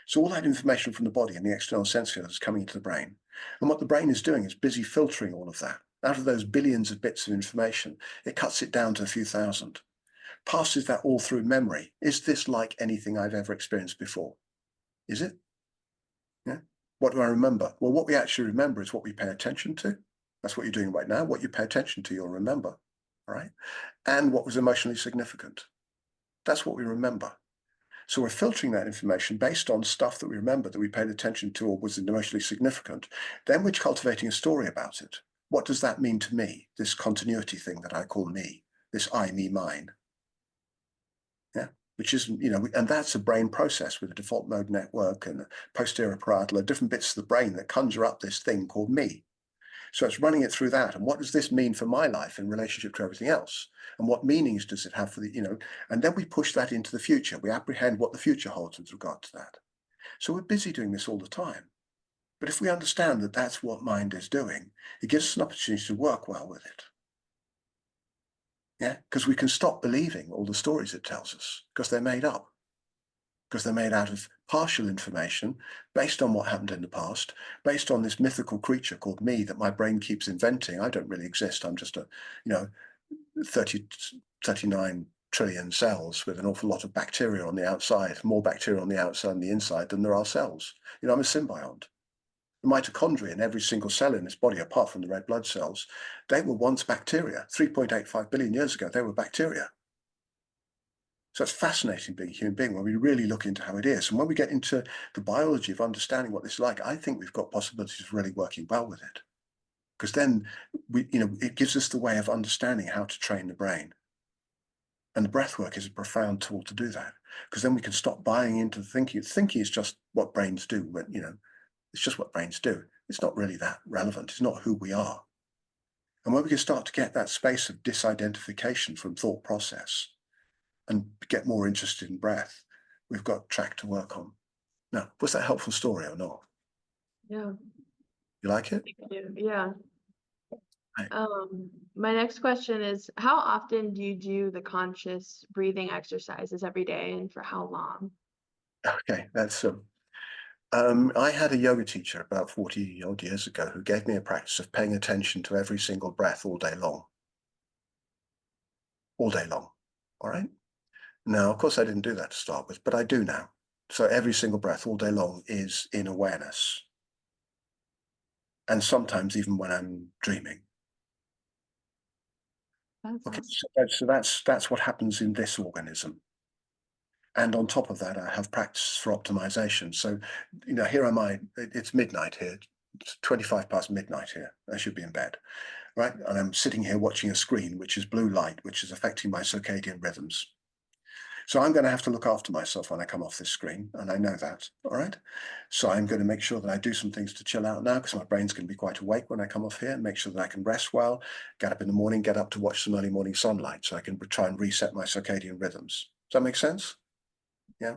So all that information from the body and the external sense field is coming into the brain. And what the brain is doing is busy filtering all of that. Out of those billions of bits of information, it cuts it down to a few thousand, passes that all through memory. Is this like anything I've ever experienced before? Is it? Yeah. What do I remember? Well, what we actually remember is what we pay attention to. That's what you're doing right now. What you pay attention to, you'll remember. All right. And what was emotionally significant. That's what we remember. So we're filtering that information based on stuff that we remember that we paid attention to or was emotionally significant. Then we're cultivating a story about it. What does that mean to me? This continuity thing that I call me, this I, me, mine. Yeah, which is, and that's a brain process with a default mode network and a posterior parietal, different bits of the brain that conjure up this thing called me. So it's running it through that. And what does this mean for my life in relationship to everything else? And what meanings does it have for the, and then we push that into the future. We apprehend what the future holds with regard to that. So we're busy doing this all the time. But if we understand that that's what mind is doing, it gives us an opportunity to work well with it. Yeah, because we can stop believing all the stories it tells us because they're made up. Because they're made out of partial information based on what happened in the past, based on this mythical creature called me that my brain keeps inventing. I don't really exist. I'm just a, 39 trillion cells with an awful lot of bacteria on the outside, more bacteria on the outside and the inside than there are cells. I'm a symbiont. The mitochondria in every single cell in this body, apart from the red blood cells, they were once bacteria. 3.85 billion years ago, they were bacteria. So it's fascinating being a human being when we really look into how it is. And when we get into the biology of understanding what this is like, I think we've got possibilities of really working well with it. Because then it gives us the way of understanding how to train the brain. And the breath work is a profound tool to do that. Because then we can stop buying into thinking. Thinking is just what brains do. When, it's just what brains do. It's not really that relevant. It's not who we are. And when we can start to get that space of disidentification from thought process and get more interested in breath, we've got track to work on. Now, was that a helpful story or not? Yeah. You like it? Yeah. Right. My next question is, how often do you do the conscious breathing exercises every day and for how long? Okay, that's I had a yoga teacher about 40 odd years ago who gave me a practice of paying attention to every single breath all day long. All day long. All right. Now, of course, I didn't do that to start with, but I do now. So every single breath all day long is in awareness. And sometimes even when I'm dreaming. Okay, so that's what happens in this organism. And on top of that, I have practice for optimization. So, here am I, it's midnight here, it's 25 past midnight here. I should be in bed, right? And I'm sitting here watching a screen, which is blue light, which is affecting my circadian rhythms. So I'm going to have to look after myself when I come off this screen, and I know that, all right? So I'm going to make sure that I do some things to chill out now because my brain's going to be quite awake when I come off here, and make sure that I can rest well, get up in the morning, get up to watch some early morning sunlight so I can try and reset my circadian rhythms. Does that make sense? Yeah.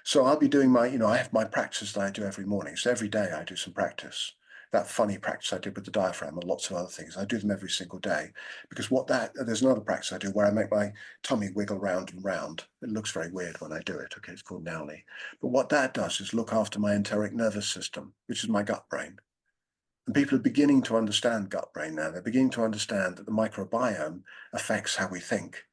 So I'll be doing I have my practice that I do every morning. So every day I do some practice. That funny practice I did with the diaphragm and lots of other things. I do them every single day because there's another practice I do where I make my tummy wiggle round and round. It looks very weird when I do it. Okay, it's called Nowly. But what that does is look after my enteric nervous system, which is my gut brain. And people are beginning to understand gut brain now. They're beginning to understand that the microbiome affects how we think.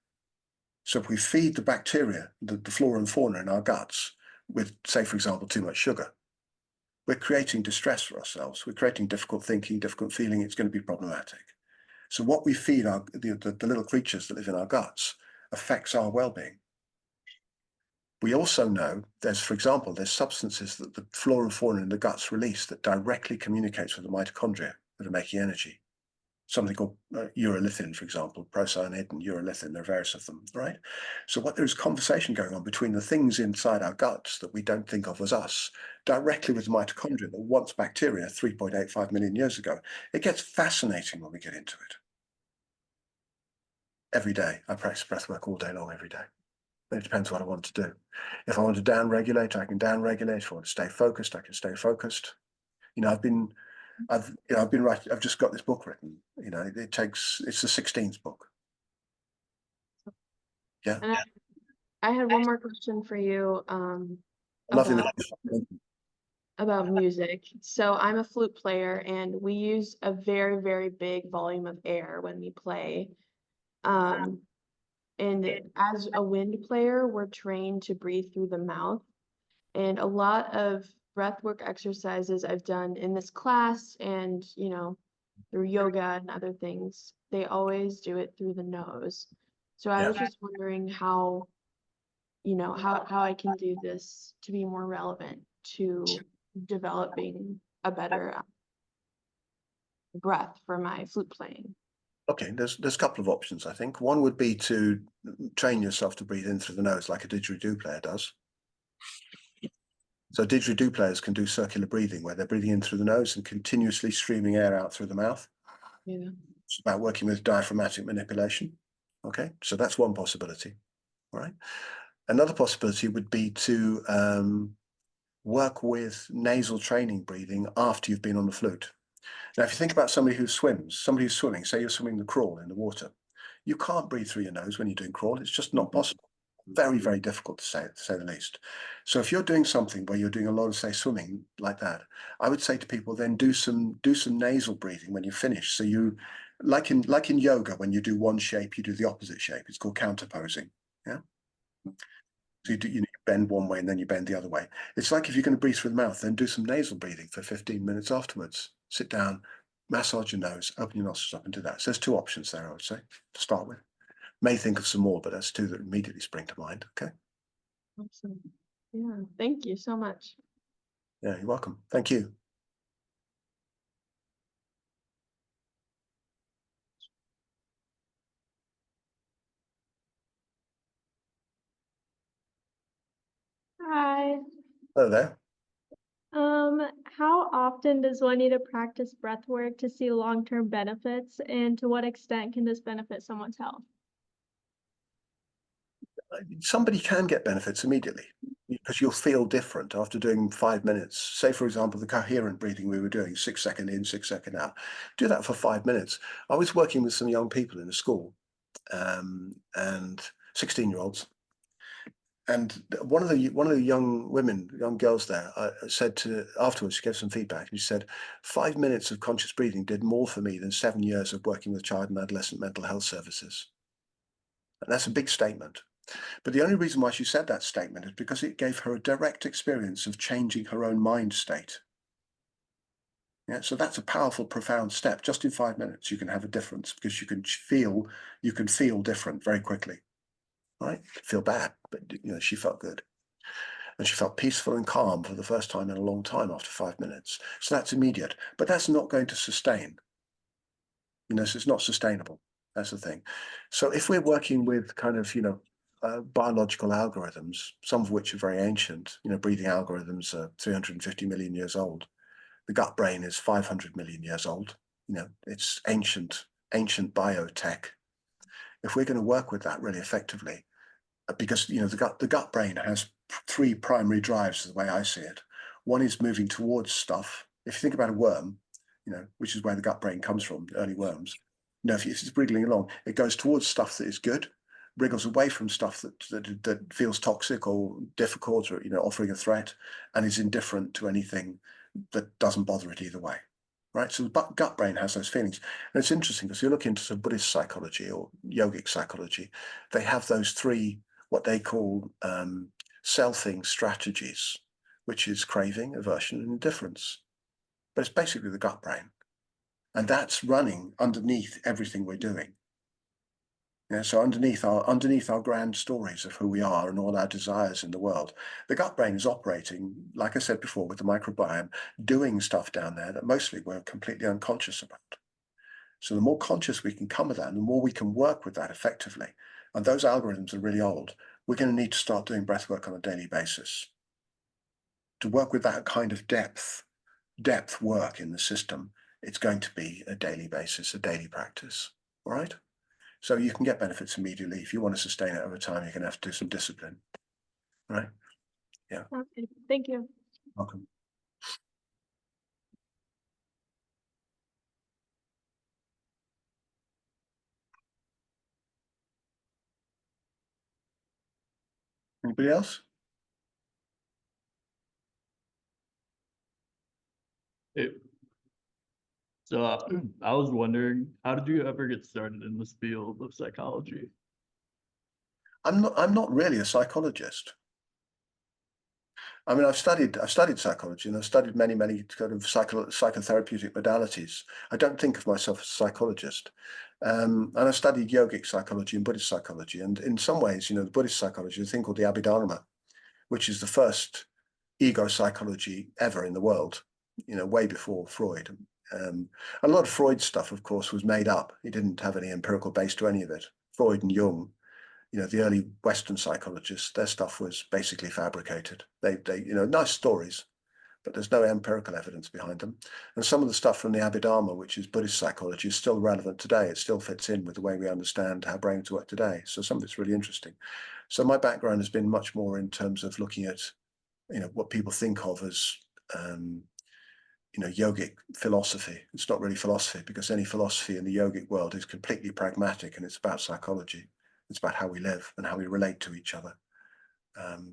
So if we feed the bacteria, the flora and fauna in our guts with, say, for example, too much sugar, we're creating distress for ourselves. We're creating difficult thinking, difficult feeling. It's going to be problematic. So what we feed the little creatures that live in our guts affects our well-being. We also know for example, there's substances that the flora and fauna in the guts release that directly communicates with the mitochondria that are making energy. Something called urolithin, for example, procyanid and urolithin, there are various of them, right? So there's conversation going on between the things inside our guts that we don't think of as us, directly with the mitochondria that once bacteria 3.85 million years ago. It gets fascinating when we get into it. Every day, I practice breathwork all day long, every day. It depends what I want to do. If I want to down-regulate, I can down-regulate. If I want to stay focused, I can stay focused. I've been writing. I've just got this book written. It's the 16th book. Yeah. And I had one more question for you. Lovely. about about music. So I'm a flute player and we use a very, very big volume of air when we play. And as a wind player, we're trained to breathe through the mouth. And a lot of breathwork exercises I've done in this class and, through yoga and other things, they always do it through the nose. So I Yeah. was just wondering how I can do this to be more relevant to developing a better breath for my flute playing. Okay, there's a couple of options, I think. One would be to train yourself to breathe in through the nose like a didgeridoo player does. So didgeridoo players can do circular breathing where they're breathing in through the nose and continuously streaming air out through the mouth. Yeah. It's about working with diaphragmatic manipulation. Okay, so that's one possibility. All right. Another possibility would be to work with nasal training breathing after you've been on the flute. Now, if you think about somebody who swims, somebody who's swimming, say you're swimming the crawl in the water, you can't breathe through your nose when you're doing crawl. It's just not possible. Very, very difficult to say the least. So if you're doing something where you're doing a lot of, say, swimming like that, I would say to people, then do some nasal breathing when you finish. So you, like in yoga, when you do one shape, you do the opposite shape. It's called counterposing. Yeah. So you bend one way and then you bend the other way. It's like if you're going to breathe through the mouth, then do some nasal breathing for 15 minutes afterwards. Sit down, massage your nose, open your nostrils up and do that. So there's two options there, I would say, to start with. May think of some more, but that's two that immediately spring to mind. Okay. Awesome. Yeah. Thank you so much. Yeah, you're welcome. Thank you. Hi. Hello there. How often does one need to practice breath work to see long-term benefits, and to what extent can this benefit someone's health? Somebody can get benefits immediately because you'll feel different after doing 5 minutes. Say, for example, the coherent breathing we were doing, 6 second in, 6 second out. Do that for 5 minutes. I was working with some young people in a school and 16-year-olds. And one of the young girls there said to afterwards, she gave some feedback and she said, 5 minutes of conscious breathing did more for me than 7 years of working with child and adolescent mental health services. And that's a big statement. But the only reason why she said that statement is because it gave her a direct experience of changing her own mind state. Yeah, so that's a powerful, profound step. Just in 5 minutes, you can have a difference because you can feel different very quickly. Right? Feel bad, but she felt good. And she felt peaceful and calm for the first time in a long time after 5 minutes. So that's immediate, but that's not going to sustain. So it's not sustainable. That's the thing. So if we're working with kind of, biological algorithms, some of which are very ancient, breathing algorithms are 350 million years old. The gut brain is 500 million years old. It's ancient biotech. If we're going to work with that really effectively, because the gut brain has three primary drives, the way I see it. One is moving towards stuff. If you think about a worm, which is where the gut brain comes from, early worms. If it's wriggling along, it goes towards stuff that is good, wriggles away from stuff that feels toxic or difficult or offering a threat, and is indifferent to anything that doesn't bother it either way. Right, so the gut brain has those feelings, and it's interesting because you look into Buddhist psychology or yogic psychology, they have those three what they call selfing strategies, which is craving, aversion, and indifference. But it's basically the gut brain, and that's running underneath everything we're doing. So underneath our grand stories of who we are and all our desires in the world, the gut brain is operating, like I said before, with the microbiome, doing stuff down there that mostly we're completely unconscious about. So the more conscious we can come of that, and the more we can work with that effectively, and those algorithms are really old, we're going to need to start doing breath work on a daily basis. To work with that kind of depth work in the system, it's going to be a daily basis, a daily practice. All right? So you can get benefits immediately. If you want to sustain it over time, you're going to have to do some discipline. All right? Yeah. Okay, thank you. Welcome. Anybody else? So I was wondering, how did you ever get started in this field of psychology? I'm not really a psychologist. I mean, I've studied psychology, and I've studied many kind of psychotherapeutic modalities. I don't think of myself as a psychologist. And I studied yogic psychology and Buddhist psychology. And in some ways, the Buddhist psychology is a thing called the Abhidharma, which is the first ego psychology ever in the world, way before Freud. A lot of Freud's stuff, of course, was made up. He didn't have any empirical base to any of it. Freud and Jung, the early Western psychologists, their stuff was basically fabricated. They nice stories, but there's no empirical evidence behind them. And some of the stuff from the Abhidharma, which is Buddhist psychology, is still relevant today. It still fits in with the way we understand how brains work today. So some of it's really interesting. So my background has been much more in terms of looking at, what people think of as, yogic philosophy. It's not really philosophy, because any philosophy in the yogic world is completely pragmatic, and it's about psychology. It's about how we live and how we relate to each other.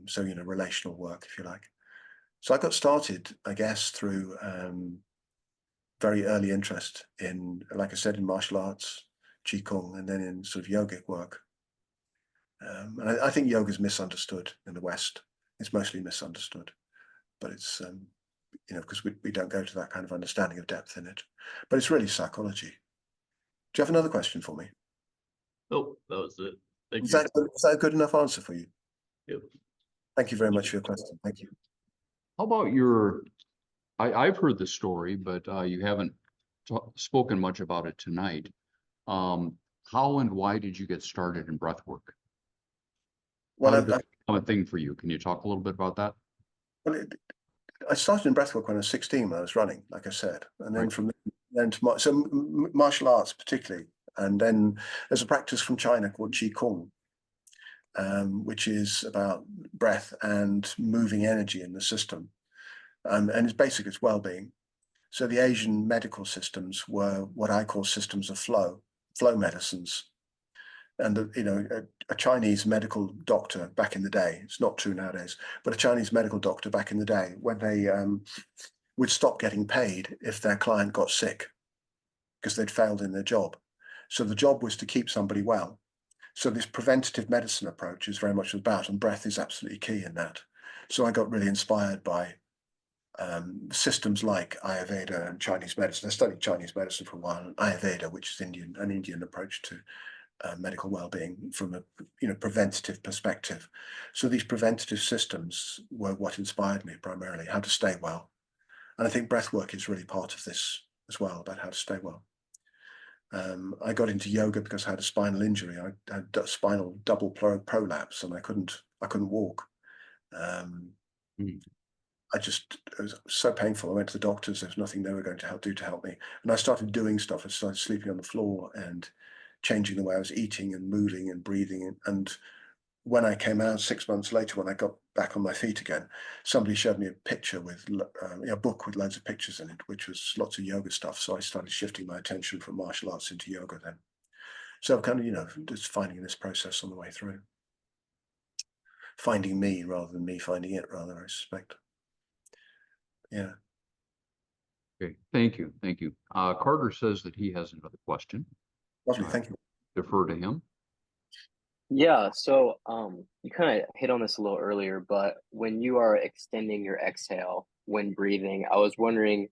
So, relational work, if you like. So I got started, I guess, through very early interest in, like I said, in martial arts, Qigong, and then in sort of yogic work. And I think yoga is misunderstood in the West. It's mostly misunderstood, but it's, because we don't go to that kind of understanding of depth in it. But it's really psychology. Do you have another question for me? Oh, that was it. Thank Is you. that a good enough answer for you? Yep. Thank you very much for your question. Thank you. How about I've heard the story, but you haven't spoken much about it tonight. How and why did you get started in breathwork? Well, How did that become a thing for you? Can you talk a little bit about that? well, I started in breathwork when I was 16, when I was running, like I said, and then Right. from then to martial arts particularly, and then there's a practice from China called Qigong, which is about breath and moving energy in the system, and it's well-being. So the Asian medical systems were what I call systems of flow medicines. And a Chinese medical doctor back in the day, it's not true nowadays, but a Chinese medical doctor back in the day, when they would stop getting paid if their client got sick because they'd failed in their job. So the job was to keep somebody well. So this preventative medicine approach is very much about, and breath is absolutely key in that. So I got really inspired by systems like Ayurveda and Chinese medicine. I studied Chinese medicine for a while, and Ayurveda, which is an Indian approach to medical well-being from a preventative perspective. So these preventative systems were what inspired me primarily, how to stay well. And I think breathwork is really part of this as well, about how to stay well. I got into yoga because I had a spinal injury. I had spinal double prolapse, and I couldn't walk. It was so painful. I went to the doctors. There was nothing they were going to do to help me. And I started doing stuff. I started sleeping on the floor and changing the way I was eating and moving and breathing. And when I came out 6 months later, when I got back on my feet again, somebody showed me a picture with a book with loads of pictures in it, which was lots of yoga stuff. So I started shifting my attention from martial arts into yoga then. So kind of, just finding this process on the way through. Finding me rather than me finding it, rather, I suspect. Yeah. Okay, thank you. Carter says that he has another question. Lovely, thank you. Defer to him. Yeah, so you kind of hit on this a little earlier, but when you are extending your exhale when breathing, I was wondering,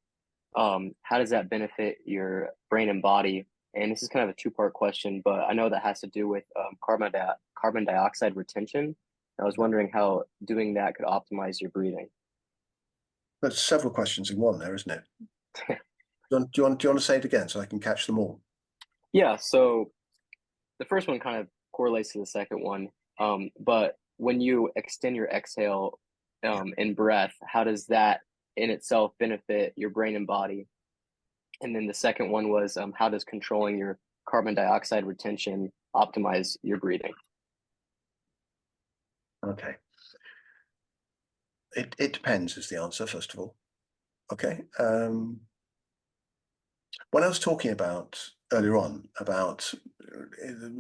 how does that benefit your brain and body? And this is kind of a two-part question, but I know that has to do with carbon dioxide retention. I was wondering how doing that could optimize your breathing. There's several questions in one there, isn't it? Do you want to say it again so I can catch them all? Yeah, so the first one kind of correlates to the second one. But when you extend your exhale in breath, how does that in itself benefit your brain and body? And then the second one was how does controlling your carbon dioxide retention optimize your breathing? Okay. It depends is the answer, first of all. Okay. When I was talking about earlier on about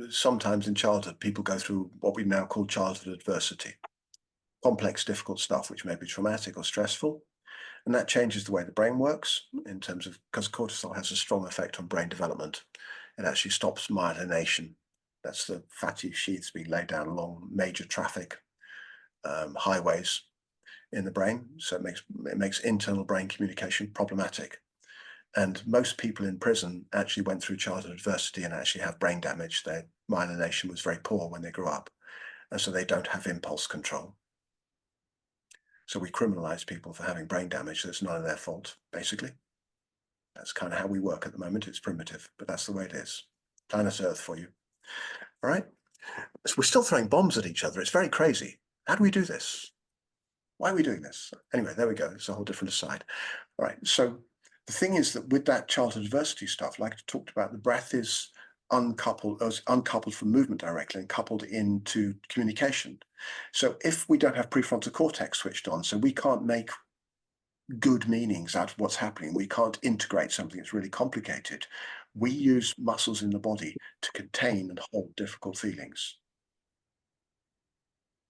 sometimes in childhood, people go through what we now call childhood adversity, complex, difficult stuff, which may be traumatic or stressful. And that changes the way the brain works in terms of, because cortisol has a strong effect on brain development. It actually stops myelination. That's the fatty sheaths being laid down along major traffic highways in the brain. So it makes internal brain communication problematic. And most people in prison actually went through childhood adversity and actually have brain damage. Their myelination was very poor when they grew up. And so they don't have impulse control. So we criminalize people for having brain damage that's none of their fault, basically. That's kind of how we work at the moment. It's primitive, but that's the way it is. Planet Earth for you. All right. So we're still throwing bombs at each other. It's very crazy. How do we do this? Why are we doing this? Anyway, there we go. It's a whole different aside. All right. So the thing is that with that childhood adversity stuff, like I talked about, the breath is uncoupled from movement directly and coupled into communication. So if we don't have prefrontal cortex switched on, so we can't make good meanings out of what's happening, we can't integrate something that's really complicated, we use muscles in the body to contain and hold difficult feelings.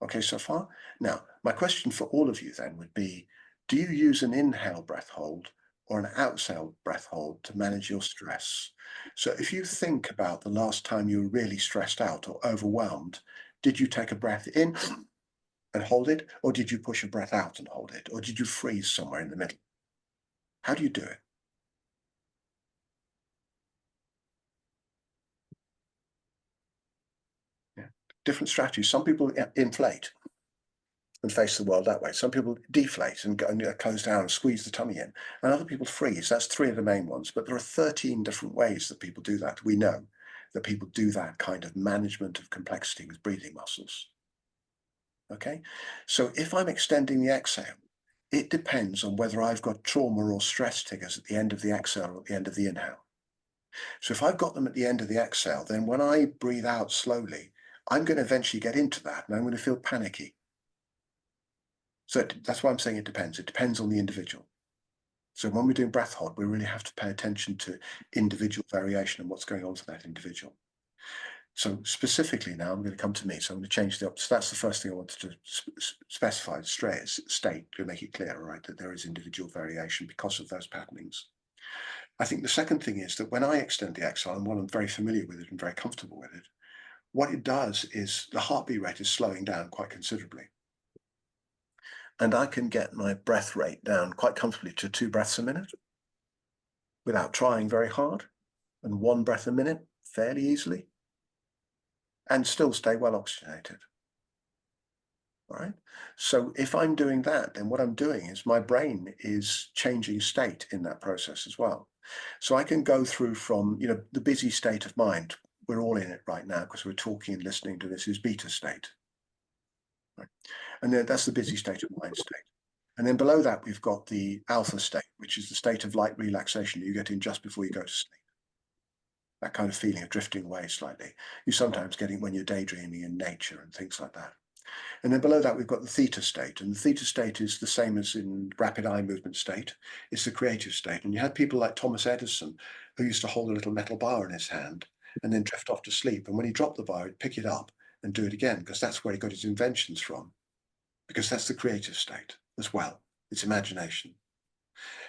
Okay, so far? Now, my question for all of you then would be, do you use an inhale breath hold or an outside breath hold to manage your stress? So if you think about the last time you were really stressed out or overwhelmed, did you take a breath in and hold it, or did you push a breath out and hold it, or did you freeze somewhere in the middle? How do you do it? Yeah. Different strategies. Some people inflate and face the world that way. Some people deflate and go and close down and squeeze the tummy in, and other people freeze. That's 3 of the main ones, but there are 13 different ways that people do that. We know that people do that kind of management of complexity with breathing muscles. Okay, so if I'm extending the exhale, it depends on whether I've got trauma or stress triggers at the end of the exhale or at the end of the inhale. So if I've got them at the end of the exhale, then when I breathe out slowly, I'm going to eventually get into that and I'm going to feel panicky. So that's why I'm saying it depends. It depends on the individual. So when we're doing breath hold, we really have to pay attention to individual variation and what's going on for that individual. So specifically now, I'm going to come to me. So I'm going to change so that's the first thing I wanted to specify, state, to make it clear, right, that there is individual variation because of those patternings. I think the second thing is that when I extend the exhale, and while I'm very familiar with it and very comfortable with it, what it does is the heartbeat rate is slowing down quite considerably. And I can get my breath rate down quite comfortably to 2 breaths a minute without trying very hard, and 1 breath a minute fairly easily, and still stay well oxygenated. All right. So if I'm doing that, then what I'm doing is my brain is changing state in that process as well. So I can go through from, the busy state of mind. We're all in it right now because we're talking and listening to this is beta state. Right? And then that's the busy state of mind state. And then below that, we've got the alpha state, which is the state of light relaxation you get in just before you go to sleep. That kind of feeling of drifting away slightly. You sometimes get it when you're daydreaming in nature and things like that. And then below that, we've got the theta state. And the theta state is the same as in rapid eye movement state. It's the creative state. And you had people like Thomas Edison, who used to hold a little metal bar in his hand and then drift off to sleep. And when he dropped the bar, he'd pick it up and do it again, because that's where he got his inventions from. Because that's the creative state as well. It's imagination.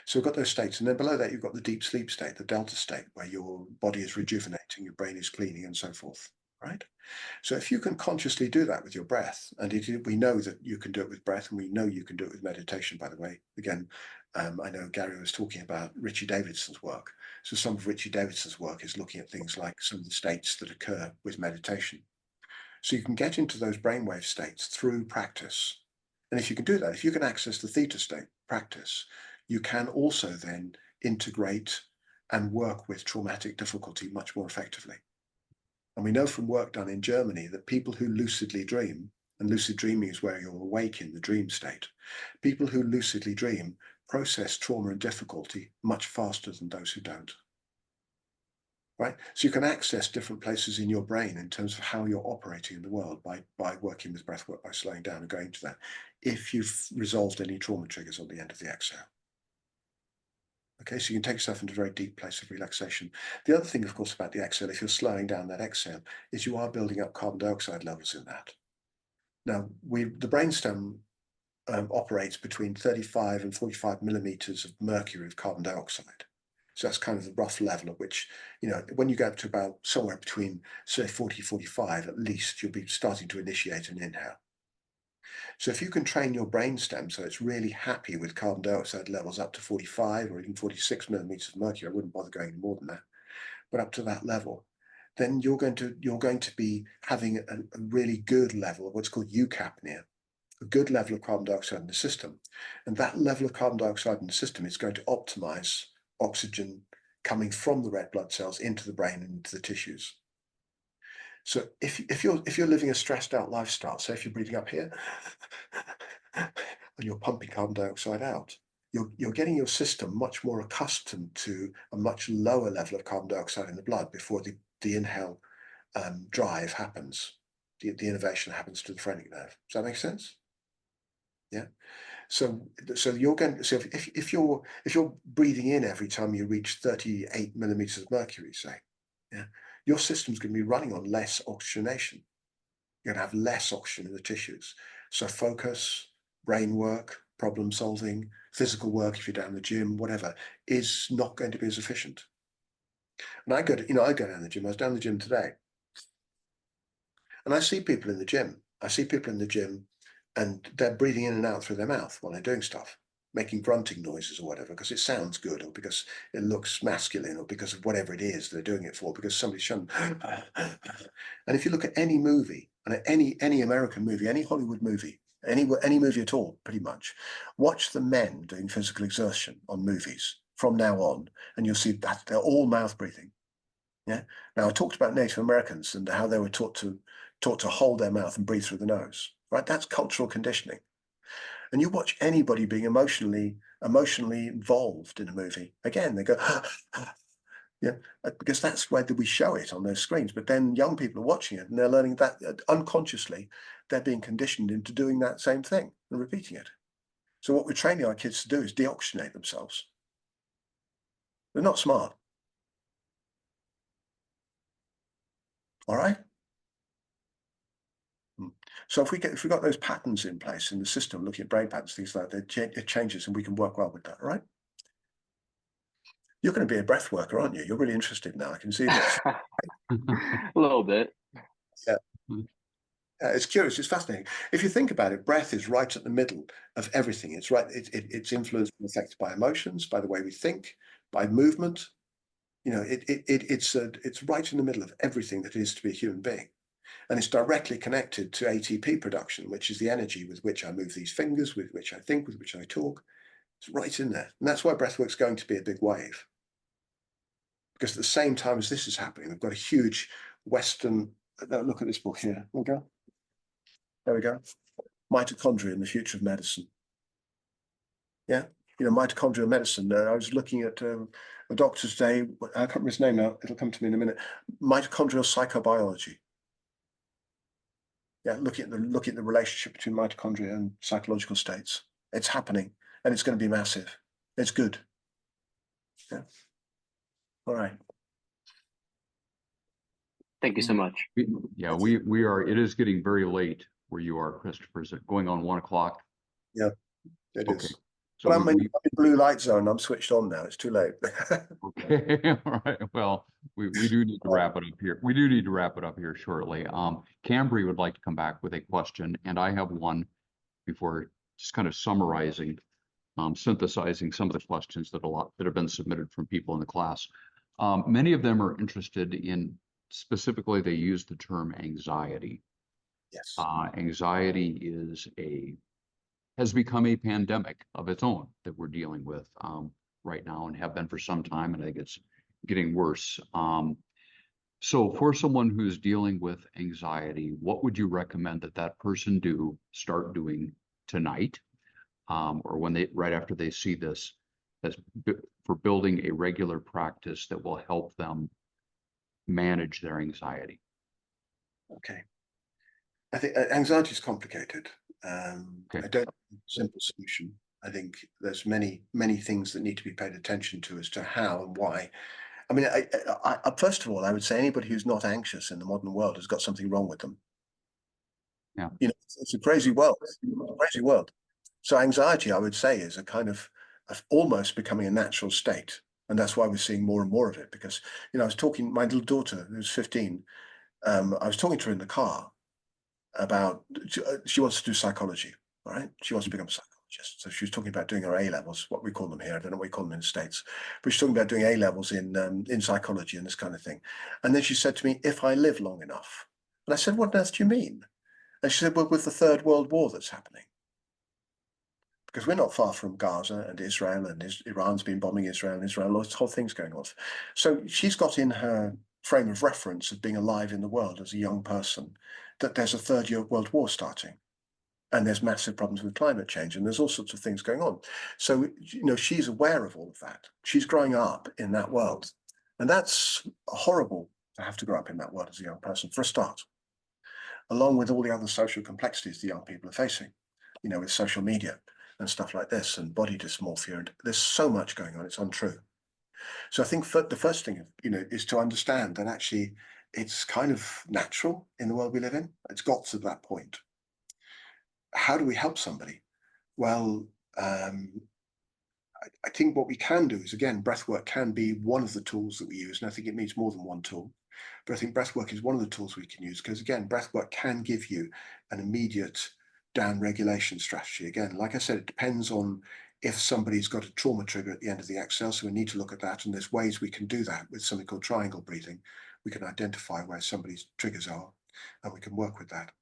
So we've got those states. And then below that, you've got the deep sleep state, the delta state, where your body is rejuvenating, your brain is cleaning, and so forth. Right? So if you can consciously do that with your breath, and we know that you can do it with breath, and we know you can do it with meditation, by the way. Again, I know Gary was talking about Richie Davidson's work. So some of Richie Davidson's work is looking at things like some of the states that occur with meditation. So you can get into those brainwave states through practice. And if you can do that, if you can access the theta state practice, you can also then integrate and work with traumatic difficulty much more effectively. And we know from work done in Germany that people who lucidly dream, and lucid dreaming is where you're awake in the dream state, people who lucidly dream process trauma and difficulty much faster than those who don't. Right? So you can access different places in your brain in terms of how you're operating in the world by working with breathwork, by slowing down and going to that, if you've resolved any trauma triggers on the end of the exhale. Okay, so you can take yourself into a very deep place of relaxation. The other thing, of course, about the exhale, if you're slowing down that exhale, is you are building up carbon dioxide levels in that. Now, the brainstem operates between 35 and 45 millimeters of mercury of carbon dioxide. So that's kind of the rough level at which, you know, when you get up to about somewhere between, say, 40, 45, at least you'll be starting to initiate an inhale. So if you can train your brainstem so it's really happy with carbon dioxide levels up to 45 or even 46 millimeters of mercury, I wouldn't bother going any more than that, but up to that level, then you're going to be having a really good level of what's called eucapnia, a good level of carbon dioxide in the system. And that level of carbon dioxide in the system is going to optimize oxygen coming from the red blood cells into the brain and into the tissues. So if you're living a stressed out lifestyle, say if you're breathing up here and you're pumping carbon dioxide out, you're getting your system much more accustomed to a much lower level of carbon dioxide in the blood before the inhale drive happens, the innervation happens to the phrenic nerve. Does that make sense? Yeah. So you're going. So if you're breathing in every time you reach 38 millimeters of mercury, say, yeah, your system's going to be running on less oxygenation. You're going to have less oxygen in the tissues. So focus, brain work, problem solving, physical work, if you're down the gym, whatever, is not going to be as efficient. And I go down the gym. I was down the gym today, and I see people in the gym. And they're breathing in and out through their mouth while they're doing stuff, making grunting noises or whatever, because it sounds good, or because it looks masculine, or because of whatever it is they're doing it for, because somebody's shown. And if you look at any movie, and any American movie, any Hollywood movie, any movie at all, pretty much, watch the men doing physical exertion on movies from now on, and you'll see that they're all mouth breathing. Yeah. Now I talked about Native Americans and how they were taught to hold their mouth and breathe through the nose. Right, that's cultural conditioning. And you watch anybody being emotionally involved in a movie, again, they go, yeah, because that's where we show it on those screens. But then young people are watching it and they're learning that unconsciously, they're being conditioned into doing that same thing and repeating it. So what we're training our kids to do is deoxygenate themselves. They're not smart. All right. So if we got those patterns in place in the system, looking at brain patterns, things like that, it changes and we can work well with that, right? You're going to be a breath worker, aren't you? You're really interested now. I can see this. A little bit. Yeah. It's curious. It's fascinating. If you think about it, breath is right at the middle of everything. It's right. It's influenced and affected by emotions, by the way we think, by movement. You know, it's right in the middle of everything that it is to be a human being. And it's directly connected to ATP production, which is the energy with which I move these fingers, with which I think, with which I talk. It's right in there. And that's why breathwork's going to be a big wave. Because at the same time as this is happening, we've got a huge Western, look at this book here. There we go. Mitochondria and the Future of Medicine. Yeah, you know, mitochondrial medicine. I was looking at a doctor's day, I can't remember his name now, it'll come to me in a minute. Mitochondrial psychobiology. Yeah, looking at the relationship between mitochondria and psychological states. It's happening, and it's going to be massive. It's good. Yeah. All right. Thank you so much. We are. It is getting very late where you are, Christopher. Is it going on 1 o'clock? Yeah, it Okay. is. So But I'm in blue light zone. I'm switched on now. It's too late. okay. All right. Well, we do need to wrap it up here. We do need to wrap it up here shortly. Cambry would like to come back with a question, and I have one before, just kind of summarizing, synthesizing some of the questions that have been submitted from people in the class. Many of them are interested in, specifically, they use the term anxiety. Yes. Anxiety has become a pandemic of its own that we're dealing with right now and have been for some time, and I think it's getting worse. So for someone who's dealing with anxiety, what would you recommend that person start doing tonight, or right after they see this, for building a regular practice that will help them manage their anxiety? Okay. I think anxiety is complicated. Okay. I don't have a simple solution. I think there's many things that need to be paid attention to as to how and why. I mean, I first of all, I would say anybody who's not anxious in the modern world has got something wrong with them. Yeah. You know, it's a crazy world. It's a crazy world. So anxiety, I would say, is a kind of almost becoming a natural state. And that's why we're seeing more and more of it. Because, I was talking, my little daughter, who's 15, I was talking to her in the car about, she wants to do psychology, all right? She wants to become a psychologist. So she was talking about doing her A-levels, what we call them here. I don't know what we call them in the States, but she's talking about doing A-levels in psychology and this kind of thing. And then she said to me, if I live long enough. And I said, what on earth do you mean? And she said, well, with the Third World War that's happening. Because we're not far from Gaza and Israel, and Iran's been bombing Israel, and this whole thing's going on. So she's got in her frame of reference of being alive in the world as a young person that there's a third world war starting, and there's massive problems with climate change, and there's all sorts of things going on. So, she's aware of all of that. She's growing up in that world, and that's horrible to have to grow up in that world as a young person, for a start, along with all the other social complexities the young people are facing, with social media and stuff like this, and body dysmorphia, and there's so much going on, it's untrue. So I think the first thing, is to understand that actually it's kind of natural in the world we live in. It's got to that point. How do we help somebody? Well, I think what we can do is, again, breathwork can be one of the tools that we use, and I think it needs more than one tool. But I think breathwork is one of the tools we can use, because again, breathwork can give you an immediate down regulation strategy. Again, like I said, it depends on if somebody's got a trauma trigger at the end of the exhale. So we need to look at that. And there's ways we can do that with something called triangle breathing. We can identify where somebody's triggers are, and we can work with that.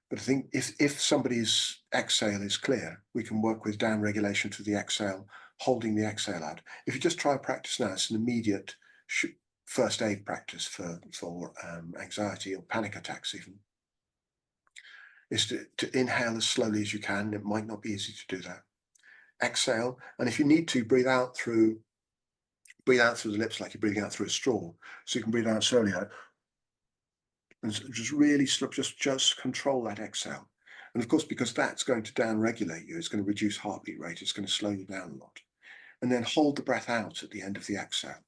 But I think if somebody's exhale is clear, we can work with down regulation to the exhale, holding the exhale out. If you just try a practice now, it's an immediate first aid practice for anxiety or panic attacks even, is to inhale as slowly as you can. It might not be easy to do that. Exhale, and if you need to, breathe out through the lips like you're breathing out through a straw. So you can breathe out slowly out, and just really just control that exhale. And of course, because that's going to down regulate you, it's going to reduce heartbeat rate, it's going to slow you down a lot. And then hold the breath out at the end of the exhale.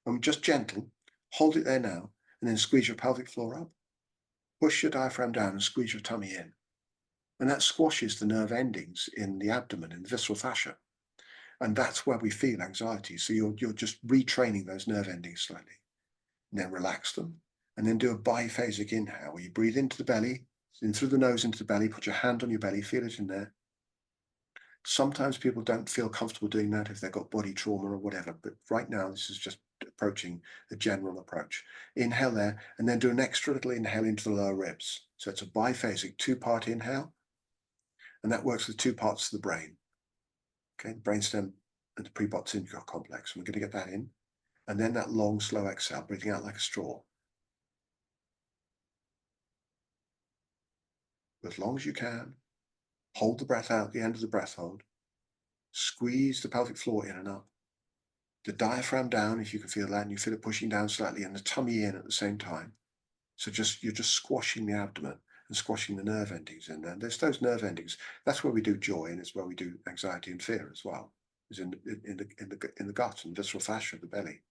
And just gentle, hold it there now, and then squeeze your pelvic floor up. Push your diaphragm down and squeeze your tummy in. And that squashes the nerve endings in the abdomen, in the visceral fascia. And that's where we feel anxiety. So you're just retraining those nerve endings slightly. And then relax them. And then do a biphasic inhale, where you breathe into the belly, in through the nose into the belly, put your hand on your belly, feel it in there. Sometimes people don't feel comfortable doing that if they've got body trauma or whatever. But right now, this is just approaching the general approach. Inhale there, and then do an extra little inhale into the lower ribs. So it's a biphasic two-part inhale. And that works with two parts of the brain. Okay, the brainstem and the prebots complex. We're going to get that in. And then that long, slow exhale, breathing out like a straw. As long as you can, hold the breath out at the end of the breath hold. Squeeze the pelvic floor in and up. The diaphragm down, if you can feel that, and you feel it pushing down slightly, and the tummy in at the same time. So you're just squashing the abdomen and squashing the nerve endings in there. And there's those nerve endings. That's where we do joy, and it's where we do anxiety and fear as well. Is in the gut and visceral fascia of the belly.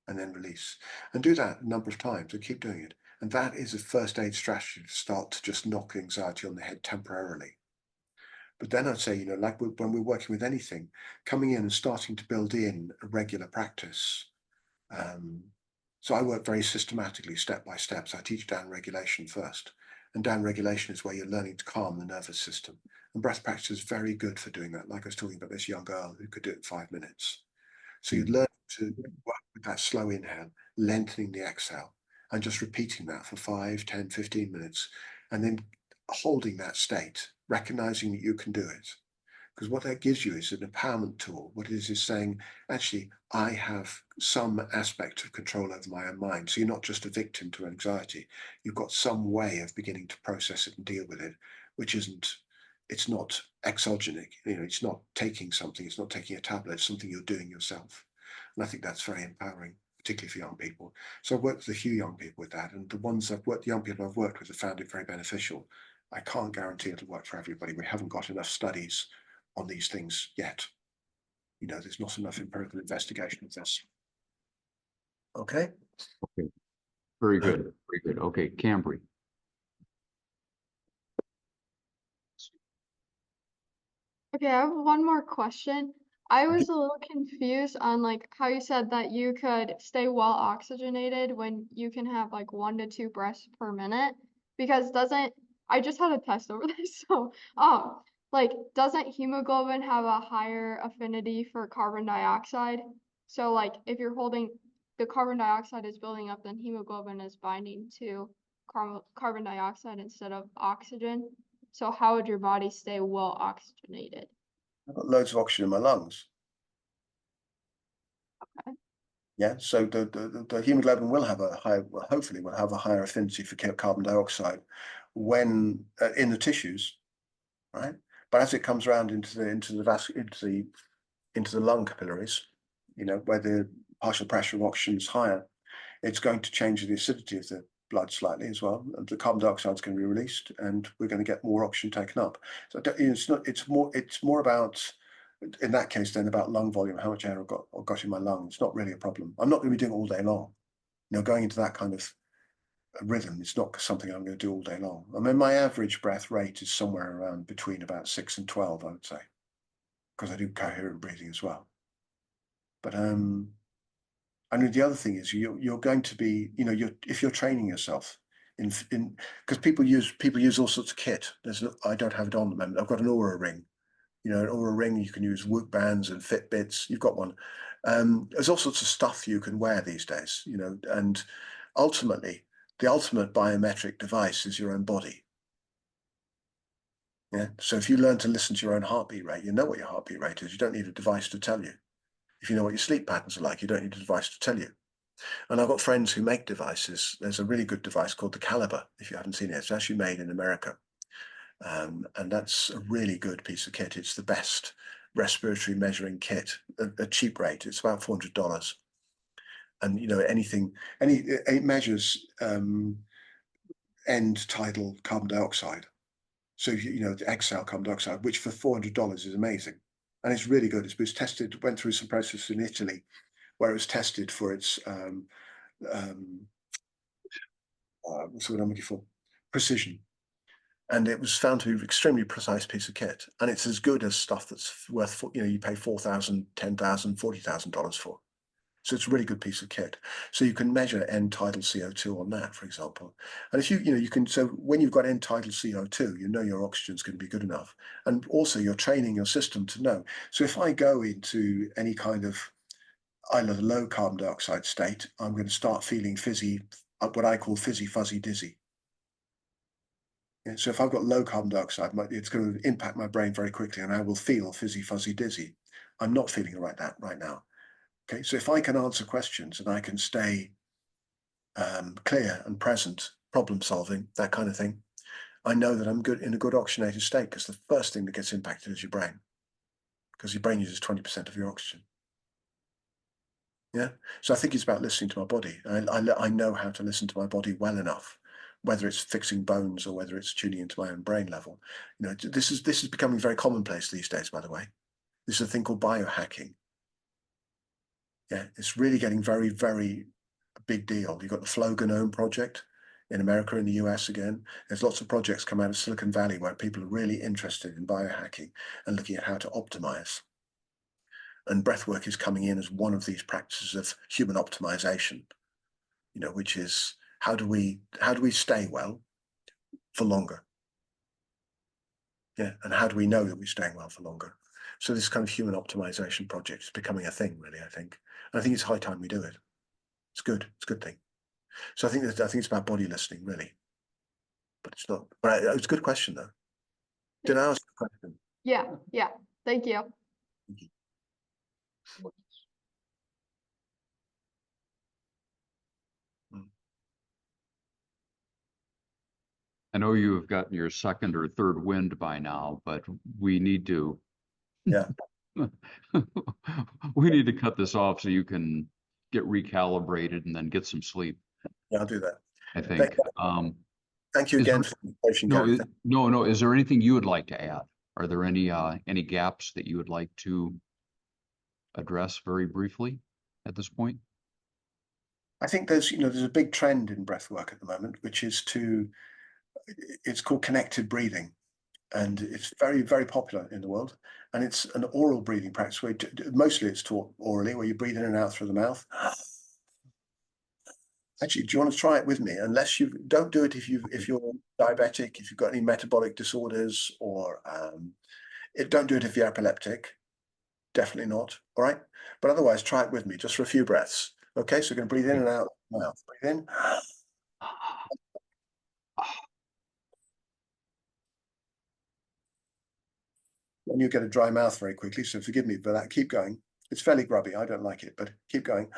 And then release. And do that a number of times and keep doing it. And that is a first aid strategy to start to just knock anxiety on the head temporarily. But then I'd say, like when we're working with anything, coming in and starting to build in a regular practice. So I work very systematically, step by step. So I teach down regulation first. And down regulation is where you're learning to calm the nervous system. And breath practice is very good for doing that. Like I was talking about this young girl who could do it in 5 minutes. So you'd learn to work with that slow inhale, lengthening the exhale, and just repeating that for 5, 10, 15 minutes, and then holding that state, recognizing that you can do it. Because what that gives you is an empowerment tool. What it is saying, actually, I have some aspect of control over my own mind. So you're not just a victim to anxiety. You've got some way of beginning to process it and deal with it, which it's not exogenic. It's not taking something, it's not taking a tablet, it's something you're doing yourself. And I think that's very empowering, particularly for young people. So I've worked with a few young people with that, and the young people I've worked with have found it very beneficial. I can't guarantee it'll work for everybody. We haven't got enough studies on these things yet. There's not enough empirical investigation of this. Okay. Okay. Very good. Very good. Okay, Cambry. Okay, I have one more question. I was a little confused on like how you said that you could stay well oxygenated when you can have like 1 to 2 breaths per minute because doesn't I just had a test over this so like doesn't hemoglobin have a higher affinity for carbon dioxide? So like if you're holding the carbon dioxide is building up then hemoglobin is binding to carbon dioxide instead of oxygen. So how would your body stay well oxygenated? I've got loads of oxygen in my lungs. Okay. Yeah, so the hemoglobin will have a high, well, hopefully will have a higher affinity for carbon dioxide when in the tissues, right? But as it comes around into the lung capillaries, you know, where the partial pressure of oxygen is higher, it's going to change the acidity of the blood slightly as well. And the carbon dioxide is going to be released, and we're going to get more oxygen taken up. So it's not. It's more about, in that case, then about lung volume, how much air I've got in my lung. It's not really a problem. I'm not going to be doing it all day long. You know, going into that kind of rhythm, it's not something I'm going to do all day long. I mean, my average breath rate is somewhere around between about 6 and 12, I would say, because I do coherent breathing as well. But I mean, the other thing is you're going to be, you know, if you're training yourself in because people use all sorts of kit. I don't have it on at the moment. I've got an Aura ring. You know, an Aura ring, you can use Whoop bands and Fitbits. You've got one. There's all sorts of stuff you can wear these days, you know, and ultimately, the ultimate biometric device is your own body. Yeah. So if you learn to listen to your own heartbeat rate, you know what your heartbeat rate is. You don't need a device to tell you. If you know what your sleep patterns are like, you don't need a device to tell you. And I've got friends who make devices. There's a really good device called the Caliber, if you haven't seen it. It's actually made in America. And that's a really good piece of kit. It's the best respiratory measuring kit at a cheap rate. It's about $400. And, you know, it measures end tidal carbon dioxide. So, you know, the exhale carbon dioxide, which for $400 is amazing. And it's really good. It's tested, went through some process in Italy where it was tested for its what's the word I'm looking for? Precision. And it was found to be an extremely precise piece of kit. And it's as good as stuff that's worth, you know, you pay $4,000, $10,000, $40,000 for. So it's a really good piece of kit. So you can measure end tidal CO2 on that, for example. And if you can, so when you've got end tidal CO2, you know your oxygen's going to be good enough. And also you're training your system to know. So if I go into any kind of either low carbon dioxide state, I'm going to start feeling fizzy, what I call fizzy, fuzzy, dizzy. Yeah, so if I've got low carbon dioxide, it's going to impact my brain very quickly and I will feel fizzy, fuzzy, dizzy. I'm not feeling like that right now. Okay, so if I can answer questions and I can stay clear and present, problem solving, that kind of thing, I know that I'm good in a good oxygenated state because the first thing that gets impacted is your brain, because your brain uses 20% of your oxygen. Yeah, so I think it's about listening to my body. I know how to listen to my body well enough, whether it's fixing bones or whether it's tuning into my own brain level. You know, this is becoming very commonplace these days, by the way. This is a thing called biohacking. Yeah, it's really getting very, very a big deal. You've got the Flow Genome Project in America and the US again. There's lots of projects come out of Silicon Valley where people are really interested in biohacking and looking at how to optimize. And breathwork is coming in as one of these practices of human optimization, you know, which is how do we stay well for longer? Yeah, and how do we know that we're staying well for longer? So this kind of human optimization project is becoming a thing, really, I think. And I think it's high time we do it. It's good. It's a good thing. So I think it's about body listening, really. But it's not. But it's a good question, though. Did I ask the question? Yeah. Thank you. I know you have gotten your second or third wind by now, but we need to. Yeah. We need to cut this off so you can get recalibrated and then get some sleep, Yeah, I'll do that. I think. Thank you Is again there- for the invitation, No, Gary. no. Is there anything you would like to add? Are there any gaps that you would like to address very briefly at this point? I think there's a big trend in breathwork at the moment, which is it's called connected breathing. and it's very, very popular in the world. And it's an oral breathing practice where mostly it's taught orally, where you breathe in and out through the mouth. Actually, do you want to try it with me? Unless you don't do it if you're diabetic, if you've got any metabolic disorders, or don't do it if you're epileptic. Definitely not. All right. But otherwise, try it with me just for a few breaths. Okay. So you're going to breathe in and out the mouth. Breathe in. And you get a dry mouth very quickly. So forgive me for that. Keep going. It's fairly grubby. I don't like it, but keep going.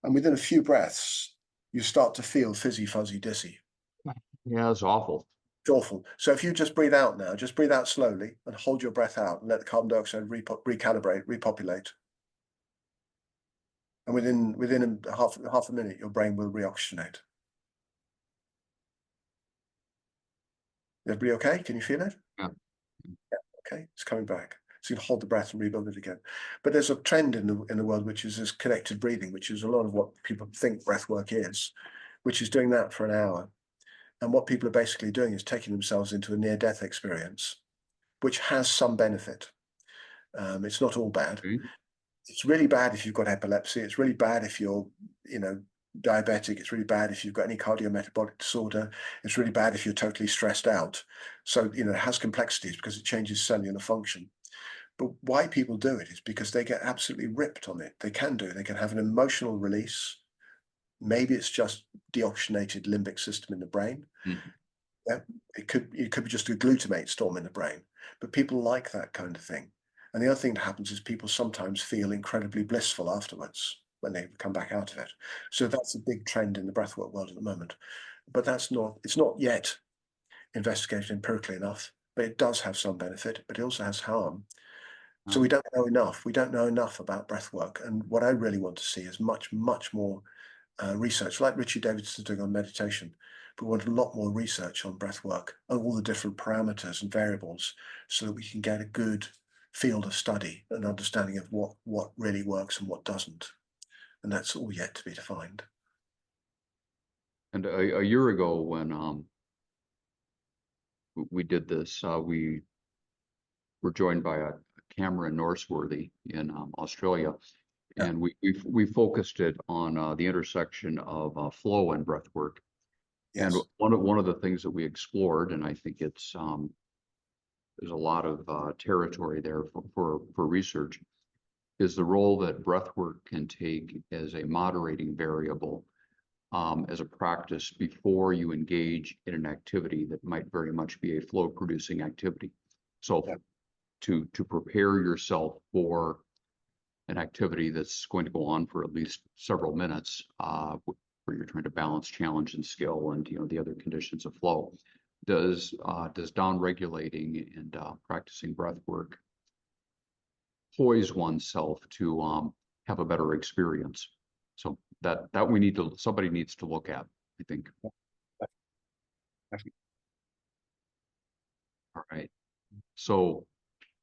And within a few breaths, you start to feel fizzy, fuzzy, dizzy. Yeah, it's awful. It's awful. So if you just breathe out now, just breathe out slowly and hold your breath out and let the carbon dioxide recalibrate, repopulate. And within half a minute, your brain will reoxygenate. Everybody okay? Can you feel it? Yeah. Yeah. Okay, it's coming back. So you can hold the breath and rebuild it again. But there's a trend in the world which is this connected breathing, which is a lot of what people think breath work is, which is doing that for an hour. And what people are basically doing is taking themselves into a near-death experience, which has some benefit. It's not all bad. Okay. It's really bad if you've got epilepsy. It's really bad if you're, diabetic. It's really bad if you've got any cardiometabolic disorder. It's really bad if you're totally stressed out. So, it has complexities because it changes cellular function. But why people do it is because they get absolutely ripped on it. They can have an emotional release. Maybe it's just deoxygenated limbic system in the brain. Mhm. Yeah, it could be just a glutamate storm in the brain, but people like that kind of thing. And the other thing that happens is people sometimes feel incredibly blissful afterwards when they come back out of it. So that's a big trend in the breathwork world at the moment. But it's not yet investigated empirically enough, but it does have some benefit, but it also has harm. So we don't know enough. We don't know enough about breathwork. And what I really want to see is much, much more research, like Richie Davidson's doing on meditation. But we want a lot more research on breathwork and all the different parameters and variables so that we can get a good field of study and understanding of what really works and what doesn't. And that's all yet to be defined. And a year ago when we did this, we were joined by a Cameron Norseworthy in Australia, Yeah. and we focused it on the intersection of flow and breath work. Yes. And one of the things that we explored, and I think it's there's a lot of territory there for research, is the role that breath work can take as a moderating variable, as a practice before you engage in an activity that might very much be a flow producing activity. So Yeah. to prepare yourself for an activity that's going to go on for at least several minutes, where you're trying to balance challenge and skill and the other conditions of flow, does down regulating and practicing breath work poise oneself to have a better experience. So that somebody needs to look at, I think. All right. So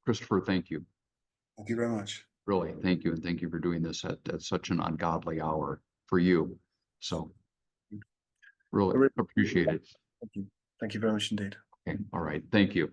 Christopher, thank you. Thank you very much. Really, thank you. And thank you for doing this at such an ungodly hour for you. So really appreciate it. Thank you. Thank you very much indeed. Okay. All right. Thank you.